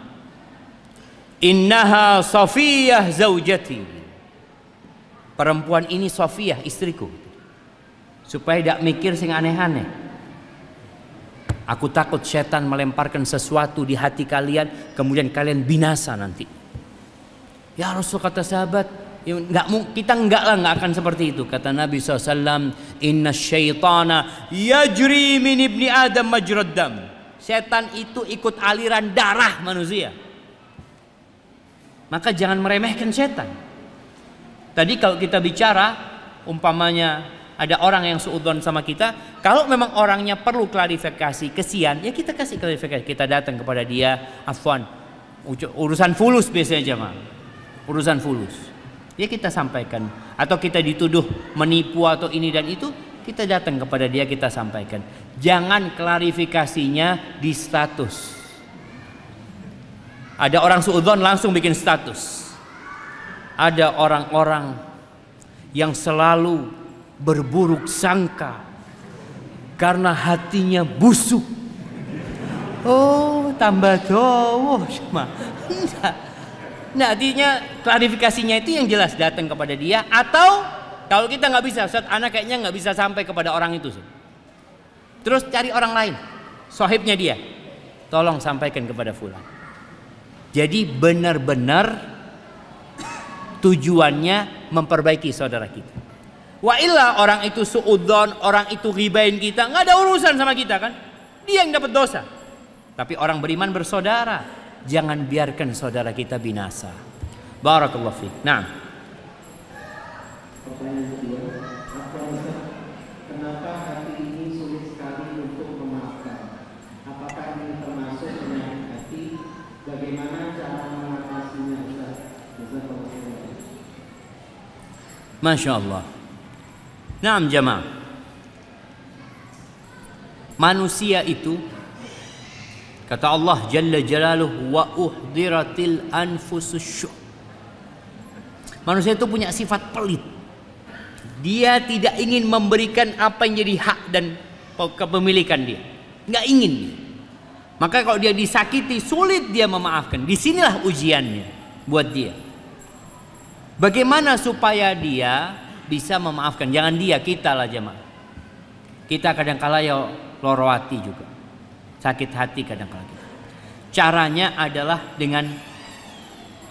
Innaha Safiyah zaujati. Perempuan ini Safiyah, istriku. Supaya tidak mikir sing aneh-aneh. Aku takut setan melemparkan sesuatu di hati kalian, kemudian kalian binasa nanti. Ya Rasul, kata sahabat, ya, kita nggak akan seperti itu. Kata Nabi SAW, inna syaitana yajri min ibni adam majrad dam. Setan itu ikut aliran darah manusia. Maka jangan meremehkan setan. Tadi kalau kita bicara, umpamanya ada orang yang suudzon sama kita, kalau memang orangnya perlu klarifikasi, kesian, ya kita kasih klarifikasi. Kita datang kepada dia, afwan, urusan fulus biasanya jemaah, urusan fulus. Ya kita sampaikan. Atau kita dituduh menipu atau ini dan itu, kita datang kepada dia, kita sampaikan. Jangan klarifikasinya di status. Ada orang suudzon langsung bikin status. Ada orang-orang yang selalu berburuk sangka karena hatinya busuk. Oh, tambah dowo. Nah, artinya klarifikasinya itu yang jelas, datang kepada dia. Atau kalau kita nggak bisa, Ustaz, anak kayaknya nggak bisa sampai kepada orang itu, terus cari orang lain, sohibnya dia, tolong sampaikan kepada fulan. Jadi benar-benar tujuannya memperbaiki saudara kita. Wa illa orang itu suudzon, orang itu ghibain kita, nggak ada urusan sama kita kan? Dia yang dapat dosa. Tapi orang beriman bersaudara, jangan biarkan saudara kita binasa. Barakallahu fiik. Nah. Pertanyaan kedua, kenapa hati ini sulit sekali untuk memaafkan? Apakah ini termasuk penyakit hati? Bagaimana cara mengatasinya, Ustaz? Masya Allah. Naam jamaah. Manusia itu, kata Allah Jalla Jalaluhu, wa uhdiratil anfusus syuh. Manusia itu punya sifat pelit. Dia tidak ingin memberikan apa yang jadi hak dan kepemilikan dia. Nggak ingin dia. Maka kalau dia disakiti, sulit dia memaafkan. Disinilah ujiannya buat dia. Bagaimana supaya dia bisa memaafkan? Jangan dia, kita lah jemaah. Kita kadang-kala ya loro hati juga, sakit hati kadang-kala kita. Caranya adalah dengan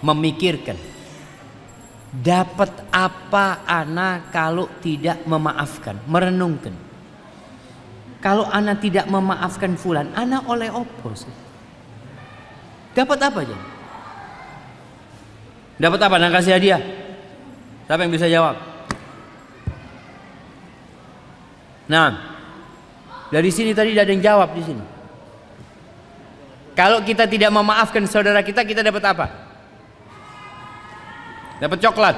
memikirkan, dapat apa ana kalau tidak memaafkan, merenungkan. Kalau ana tidak memaafkan fulan, ana oleh opo sih? Dapat apa aja? Dapat apa? Ana kasih hadiah. Siapa yang bisa jawab? Nah, dari sini tadi tidak ada yang jawab di sini. Kalau kita tidak memaafkan saudara kita, kita dapat apa? Dapat coklat.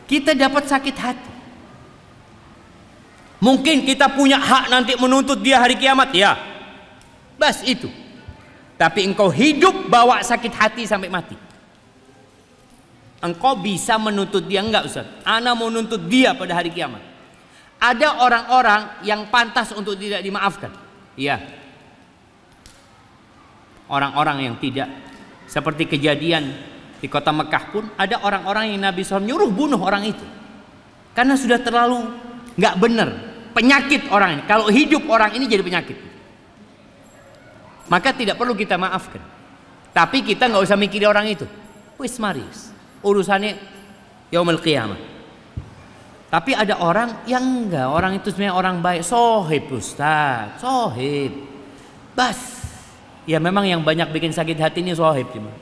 Kita dapat sakit hati. Mungkin kita punya hak nanti menuntut dia hari kiamat, ya. Bas itu. Tapi engkau hidup bawa sakit hati sampai mati. Engkau bisa menuntut dia enggak, Ustaz? Ana mau nuntut dia pada hari kiamat. Ada orang-orang yang pantas untuk tidak dimaafkan. Iya. Orang-orang yang tidak. Seperti kejadian di kota Mekah pun ada orang-orang yang Nabi SAW nyuruh bunuh orang itu. Karena sudah terlalu enggak benar. Penyakit orang ini. Kalau hidup orang ini jadi penyakit, maka tidak perlu kita maafkan. Tapi kita nggak usah mikirin orang itu. Wis maris, urusannya yaumul qiyamah. Tapi ada orang yang enggak. Orang itu sebenarnya orang baik. Sohib Ustaz, sohib. Bas. Ya memang yang banyak bikin sakit hati ini sohib cuma.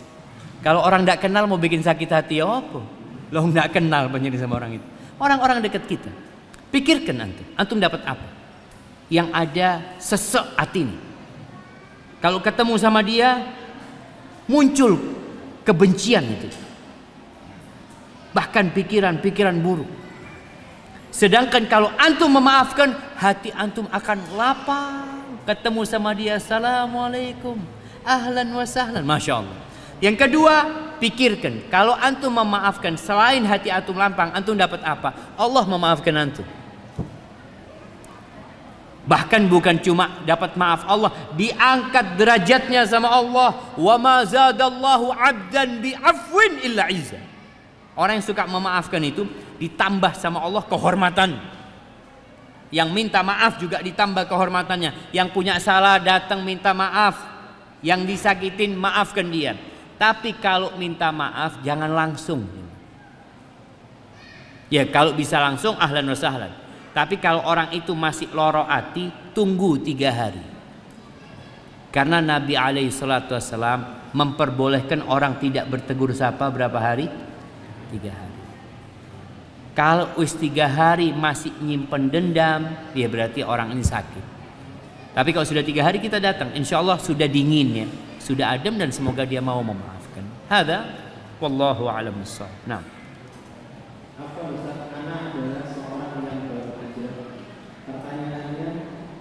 Kalau orang nggak kenal mau bikin sakit hati ya apa? Lo nggak kenal banyak sama orang itu. Orang-orang dekat kita. Pikirkan antum dapat apa? Yang ada sesek hati ini. Kalau ketemu sama dia muncul kebencian itu. Bahkan pikiran-pikiran buruk. Sedangkan kalau antum memaafkan, hati antum akan lapang. Ketemu sama dia, assalamualaikum, ahlan wa sahlan, masya Allah. Yang kedua, pikirkan kalau antum memaafkan, selain hati antum lapang, antum dapat apa? Allah memaafkan antum. Bahkan bukan cuma dapat maaf Allah, diangkat derajatnya sama Allah. Wa ma zadallahu 'abdan bi afwin illa 'izza. Orang yang suka memaafkan itu ditambah sama Allah kehormatan. Yang minta maaf juga ditambah kehormatannya. Yang punya salah datang minta maaf. Yang disakitin maafkan dia. Tapi kalau minta maaf jangan langsung. Ya kalau bisa langsung ahlan wa sahlan. Tapi kalau orang itu masih loro hati, tunggu 3 hari. Karena Nabi SAW memperbolehkan orang tidak bertegur sapa berapa hari? 3 hari. Kalau wis 3 hari masih nyimpen dendam, ya berarti orang ini sakit. Tapi kalau sudah 3 hari kita datang, insya Allah sudah dingin ya, sudah adem dan semoga dia mau memaafkan. Hada, wallahu a'lam bissawab. Nah. Apa Ustaz? Anak adalah seorang yang baru aja. Pertanyaannya,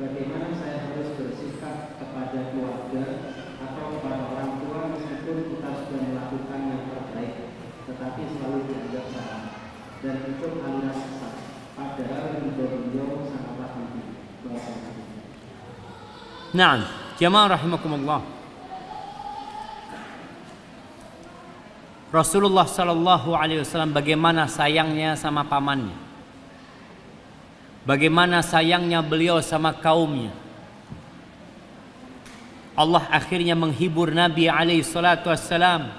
bagaimana saya harus bersikap kepada keluarga atau kepada orang tua meskipun kita sudah melakukan yang terbaik, tetapi selalu dianggap salah dan ikut aliran sesat, padahal beliau sangatlah penting. Nah, jamaah rahimakumullah. Rasulullah sallallahu alaihi wasallam bagaimana sayangnya sama pamannya. Bagaimana sayangnya beliau sama kaumnya. Allah akhirnya menghibur Nabi alaihi salatu wassalam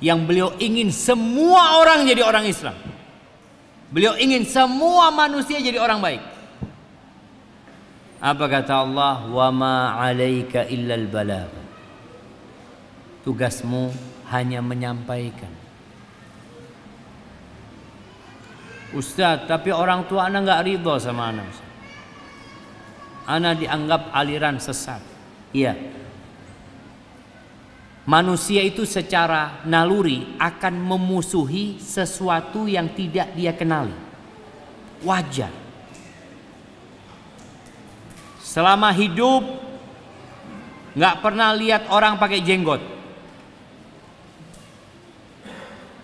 yang beliau ingin semua orang jadi orang Islam. Beliau ingin semua manusia jadi orang baik. Apa kata Allah? Wa ma 'alaika illal balagh. Tugasmu hanya menyampaikan. Ustaz, tapi orang tua anak nggak ridho sama anak. Anak dianggap aliran sesat. Iya. Manusia itu secara naluri akan memusuhi sesuatu yang tidak dia kenali. Wajar. Selama hidup nggak pernah lihat orang pakai jenggot.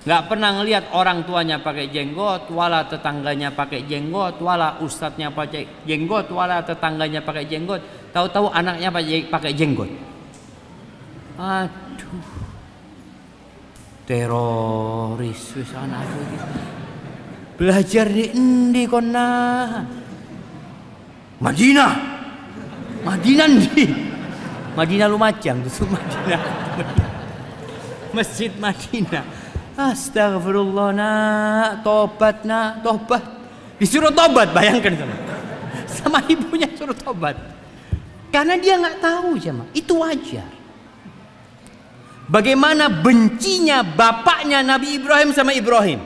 Nggak pernah ngelihat orang tuanya pakai jenggot, wala tetangganya pakai jenggot, wala ustadznya pakai jenggot, wala tetangganya pakai jenggot. Tahu-tahu anaknya pakai jenggot. Aduh, teroris wis anak iki. Belajar di endi kona? Madinah. Madinah ndi? Madinah Lumajang itu Madinah. Masjid Madinah. Astagfirullah nak, tobat nak, tobat. Disuruh tobat, bayangkan sama ibunya suruh tobat. Karena dia nggak tahu jemaah, itu wajar. Bagaimana bencinya bapaknya Nabi Ibrahim sama Ibrahim.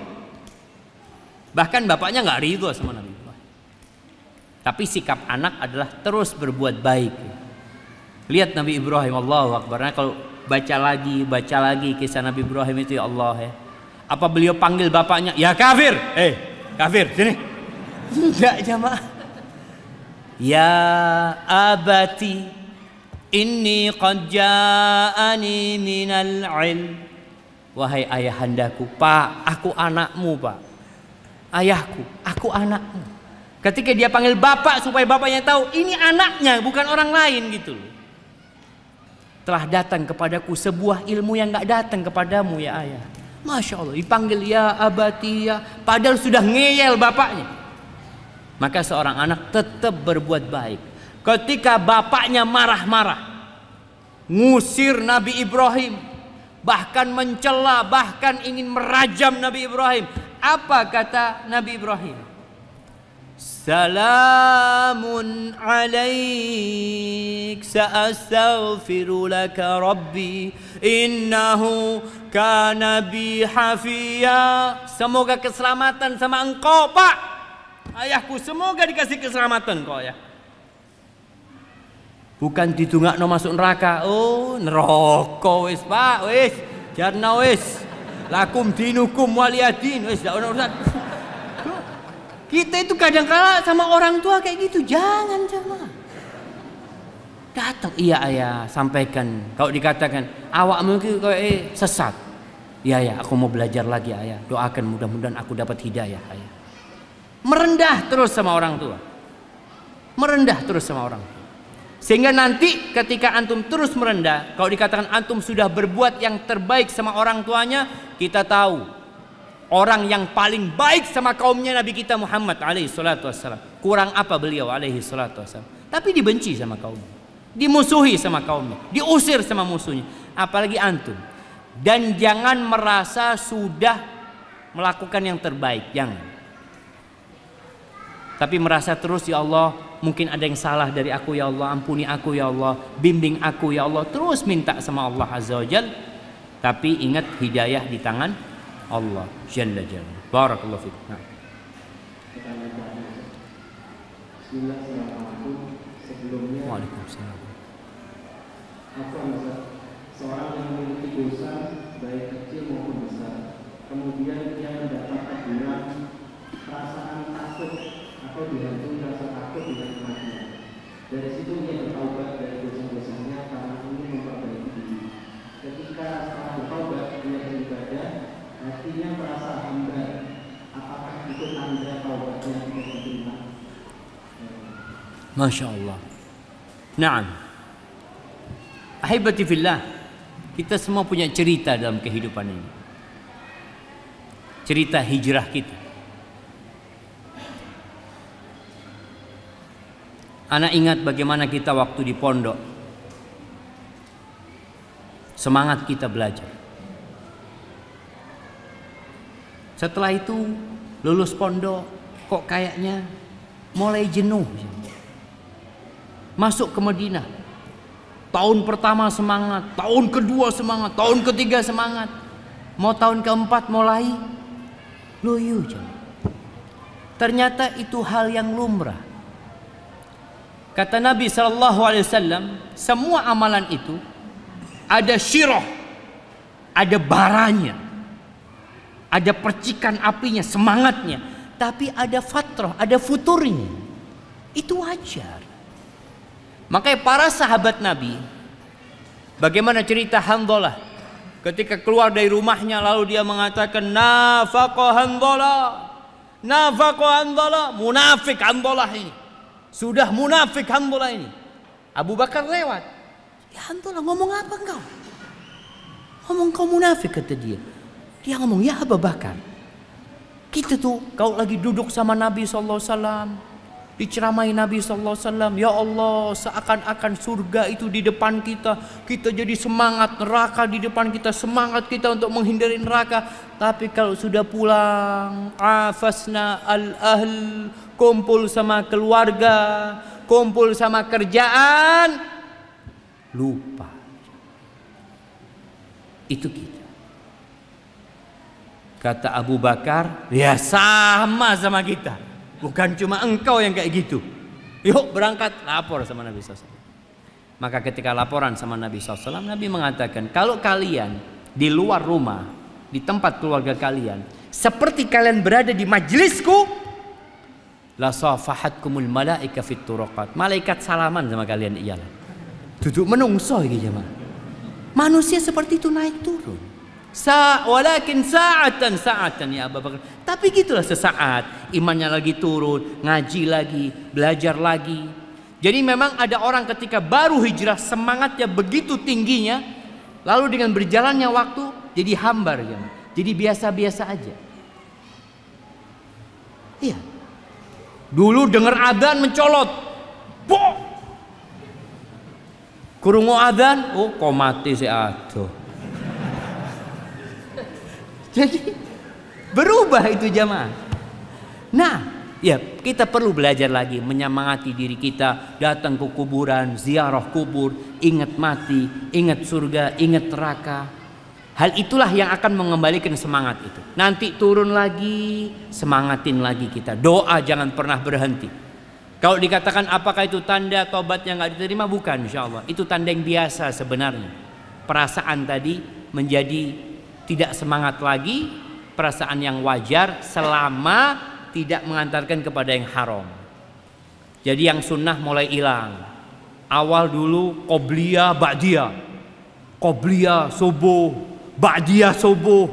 Bahkan bapaknya nggak ridho sama Nabi Ibrahim. Tapi sikap anak adalah terus berbuat baik. Lihat Nabi Ibrahim, Allahu Akbar. Nah, kalau baca lagi kisah Nabi Ibrahim itu, ya Allah ya. Apa beliau panggil bapaknya, ya kafir, kafir sini? Enggak jamaah. Ya abati inni qad ja'ani minal ilm. Wahai ayahandaku, Pak, aku anakmu, Pak. Ayahku, aku anakmu. Ketika dia panggil bapak supaya bapaknya tahu ini anaknya, bukan orang lain gitu loh. Telah datang kepadaku sebuah ilmu yang gak datang kepadamu ya ayah. Masya Allah, dipanggil ya abati ya, padahal sudah ngeyel bapaknya. Maka seorang anak tetap berbuat baik. Ketika bapaknya marah-marah, ngusir Nabi Ibrahim, bahkan mencela, bahkan ingin merajam Nabi Ibrahim, apa kata Nabi Ibrahim? Salamun alaik, sa'astaghfiru laka rabbi, innahu kana bi hafiya. Semoga keselamatan sama engkau, Pak. Ayahku, semoga dikasih keselamatan kau ya. Bukan ditungakno masuk neraka. Oh, neraka wis, Pak, wis. Jarna wis. Lakum dinukum waliyadin, wis dak ono urusan. Kita itu kadang-kala sama orang tua kayak gitu, jangan jamaah. Datang, iya ayah, sampaikan. Kalau dikatakan awakmu iki koyo sesat. Iya ya, aku mau belajar lagi ayah. Doakan mudah-mudahan aku dapat hidayah ayah. Merendah terus sama orang tua. Merendah terus sama orang tua. Sehingga nanti ketika antum terus merendah, kalau dikatakan antum sudah berbuat yang terbaik sama orang tuanya, kita tahu orang yang paling baik sama kaumnya Nabi kita Muhammad alaihi salatu wassalam. Kurang apa beliau alaihi salatu wassalam? Tapi dibenci sama kaumnya, dimusuhi sama kaumnya, diusir sama musuhnya. Apalagi antum. Dan jangan merasa sudah melakukan yang terbaik, jangan. Tapi merasa terus, ya Allah, mungkin ada yang salah dari aku ya Allah, ampuni aku ya Allah, bimbing aku ya Allah. Terus minta sama Allah Azza wa Jalla. Tapi ingat hidayah di tangan Allah Jalla Jalla. Barakallahu fiik. Nah. Bismillahirrahmanirrahim. Sebelumnya, Waalaikumsalam. Seorang yang memiliki dosa baik kecil maupun besar, kemudian dia mendapat teguran, perasaan takut atau dihantui rasa takut dengan kematian. Dari situ dia bertaubat dari dosa-dosanya karena ingin memperbaiki diri. Ketika setelah bertaubat dia beribadah, hatinya merasa hambar. Apakah itu tanda taubatnya tidak diterima? Masya Allah. Naam. Ahibati fillah, kita semua punya cerita dalam kehidupan ini. Cerita hijrah kita. Anak ingat bagaimana kita waktu di pondok, semangat kita belajar. Setelah itu lulus pondok, kok kayaknya mulai jenuh. Masuk ke Madinah, tahun pertama semangat, tahun kedua semangat, tahun ketiga semangat, mau tahun keempat mulai loyo. Ternyata itu hal yang lumrah. Kata Nabi SAW, semua amalan itu ada syirah, ada baranya, ada percikan apinya, semangatnya, tapi ada fatrah, ada futurnya. Itu wajar. Makanya para sahabat Nabi, bagaimana cerita Handhalah ketika keluar dari rumahnya lalu dia mengatakan nafaqa Handhalah, nafaqa Handhalah, munafik Handhalah ini. Sudah munafik Handhalah ini. Abu Bakar lewat. Ya Handhalah, ngomong apa engkau? Ngomong kau munafik, kata dia. Dia ngomong, ya Abu Bakar, kita tuh kau lagi duduk sama Nabi SAW, diceramai Nabi SAW, ya Allah, seakan-akan surga itu di depan kita, kita jadi semangat, neraka di depan kita, semangat kita untuk menghindari neraka. Tapi kalau sudah pulang, afasna al-ahl, kumpul sama keluarga, kumpul sama kerjaan, lupa. Itu kita. Kata Abu Bakar, ya sama kita. Bukan cuma engkau yang kayak gitu. Yuk berangkat, lapor sama Nabi SAW. Maka ketika laporan sama Nabi SAW, Nabi mengatakan, kalau kalian di luar rumah, di tempat keluarga kalian, seperti kalian berada di majelisku, La safahatkumul malaika fit turaqat. Malaikat salaman sama kalian iyalah. Duduk menungso iki jemaah. Manusia seperti itu naik turun. Walakin sa'atan ya Abu Bakar. Tapi gitulah sesaat, imannya lagi turun, ngaji lagi, belajar lagi. Jadi memang ada orang ketika baru hijrah semangatnya begitu tingginya, lalu dengan berjalannya waktu jadi hambar ya. Jadi biasa-biasa aja. Iya. Dulu dengar adzan mencolot. Boh. Kurungu adzan, oh kok mati si aduh. Jadi berubah itu jamaah. Nah, ya kita perlu belajar lagi menyemangati diri kita, datang ke kuburan, ziarah kubur, ingat mati, ingat surga, ingat neraka. Hal itulah yang akan mengembalikan semangat itu. Nanti turun lagi, semangatin lagi kita. Doa jangan pernah berhenti. Kalau dikatakan apakah itu tanda tobatnya nggak diterima, bukan, insya Allah. Itu tanda yang biasa sebenarnya. Perasaan tadi menjadi tidak semangat lagi, perasaan yang wajar selama tidak mengantarkan kepada yang haram. Jadi yang sunnah mulai hilang. Awal dulu qobliyah, ba'diyah. Qobliyah, subuh, ba'diyah, subuh.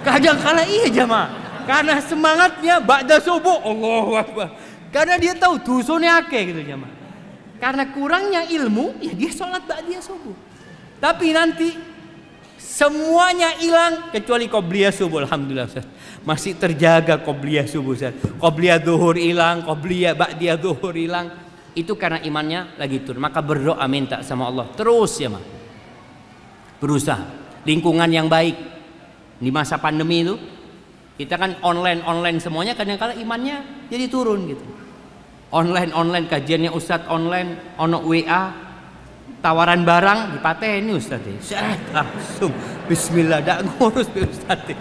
Kadang kala iya jamaah. Karena semangatnya ba'da subuh, Allahu Akbar. Karena dia tahu dosanya akeh gitu jamaah. Karena kurangnya ilmu, ya dia sholat ba'diyah subuh. Tapi nanti semuanya hilang kecuali qobliyah subuh. Alhamdulillah Ustaz. Masih terjaga qobliyah subuh Ustaz. Qobliyah zuhur hilang, qobliyah ba'diyah zuhur hilang. Itu karena imannya lagi turun. Maka berdoa minta sama Allah terus ya mah. Berusaha. Lingkungan yang baik. Di masa pandemi itu kita kan online semuanya, kadang-kadang imannya jadi turun gitu. Online kajiannya Ustaz online, ono WA, tawaran barang dipateni Ustaz. Langsung bismillah dak ngurus Ustaz.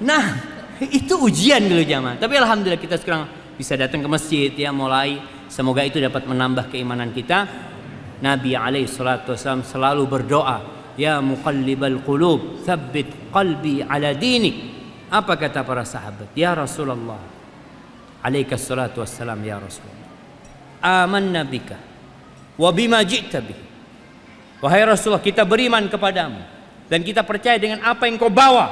Nah, itu ujian dulu jamaah. Tapi alhamdulillah kita sekarang bisa datang ke masjid ya, mulai semoga itu dapat menambah keimanan kita. Nabi alaihi salatu wasallam selalu berdoa, ya muqallibal qulub, tsabbit qalbi ala dinik. Apa kata para sahabat? Ya Rasulullah, alaika salatu wassalam ya Rasulullah, amanna bika wa bima ji'ta bihi. Wahai Rasulullah, kita beriman kepadamu dan kita percaya dengan apa yang kau bawa.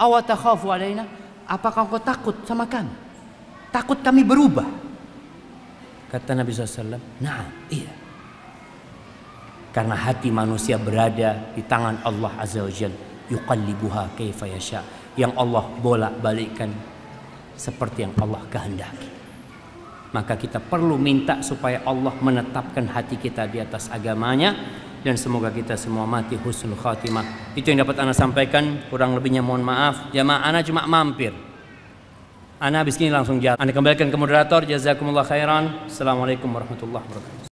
Awa takhafu alaina? Apakah kau takut sama kami? Takut kami berubah? Kata Nabi SAW, nah iya. Karena hati manusia berada di tangan Allah Azza wa Jalla, yuqallibuha kaifa yasha, yang Allah bolak-balikkan seperti yang Allah kehendaki. Maka kita perlu minta supaya Allah menetapkan hati kita di atas agamanya, dan semoga kita semua mati husnul khatimah. Itu yang dapat ana sampaikan, kurang lebihnya mohon maaf. Jamaah ana cuma mampir. Ana habis ini langsung jalan. Ana kembalikan ke moderator. Jazakumullah khairan. Assalamualaikum warahmatullahi wabarakatuh.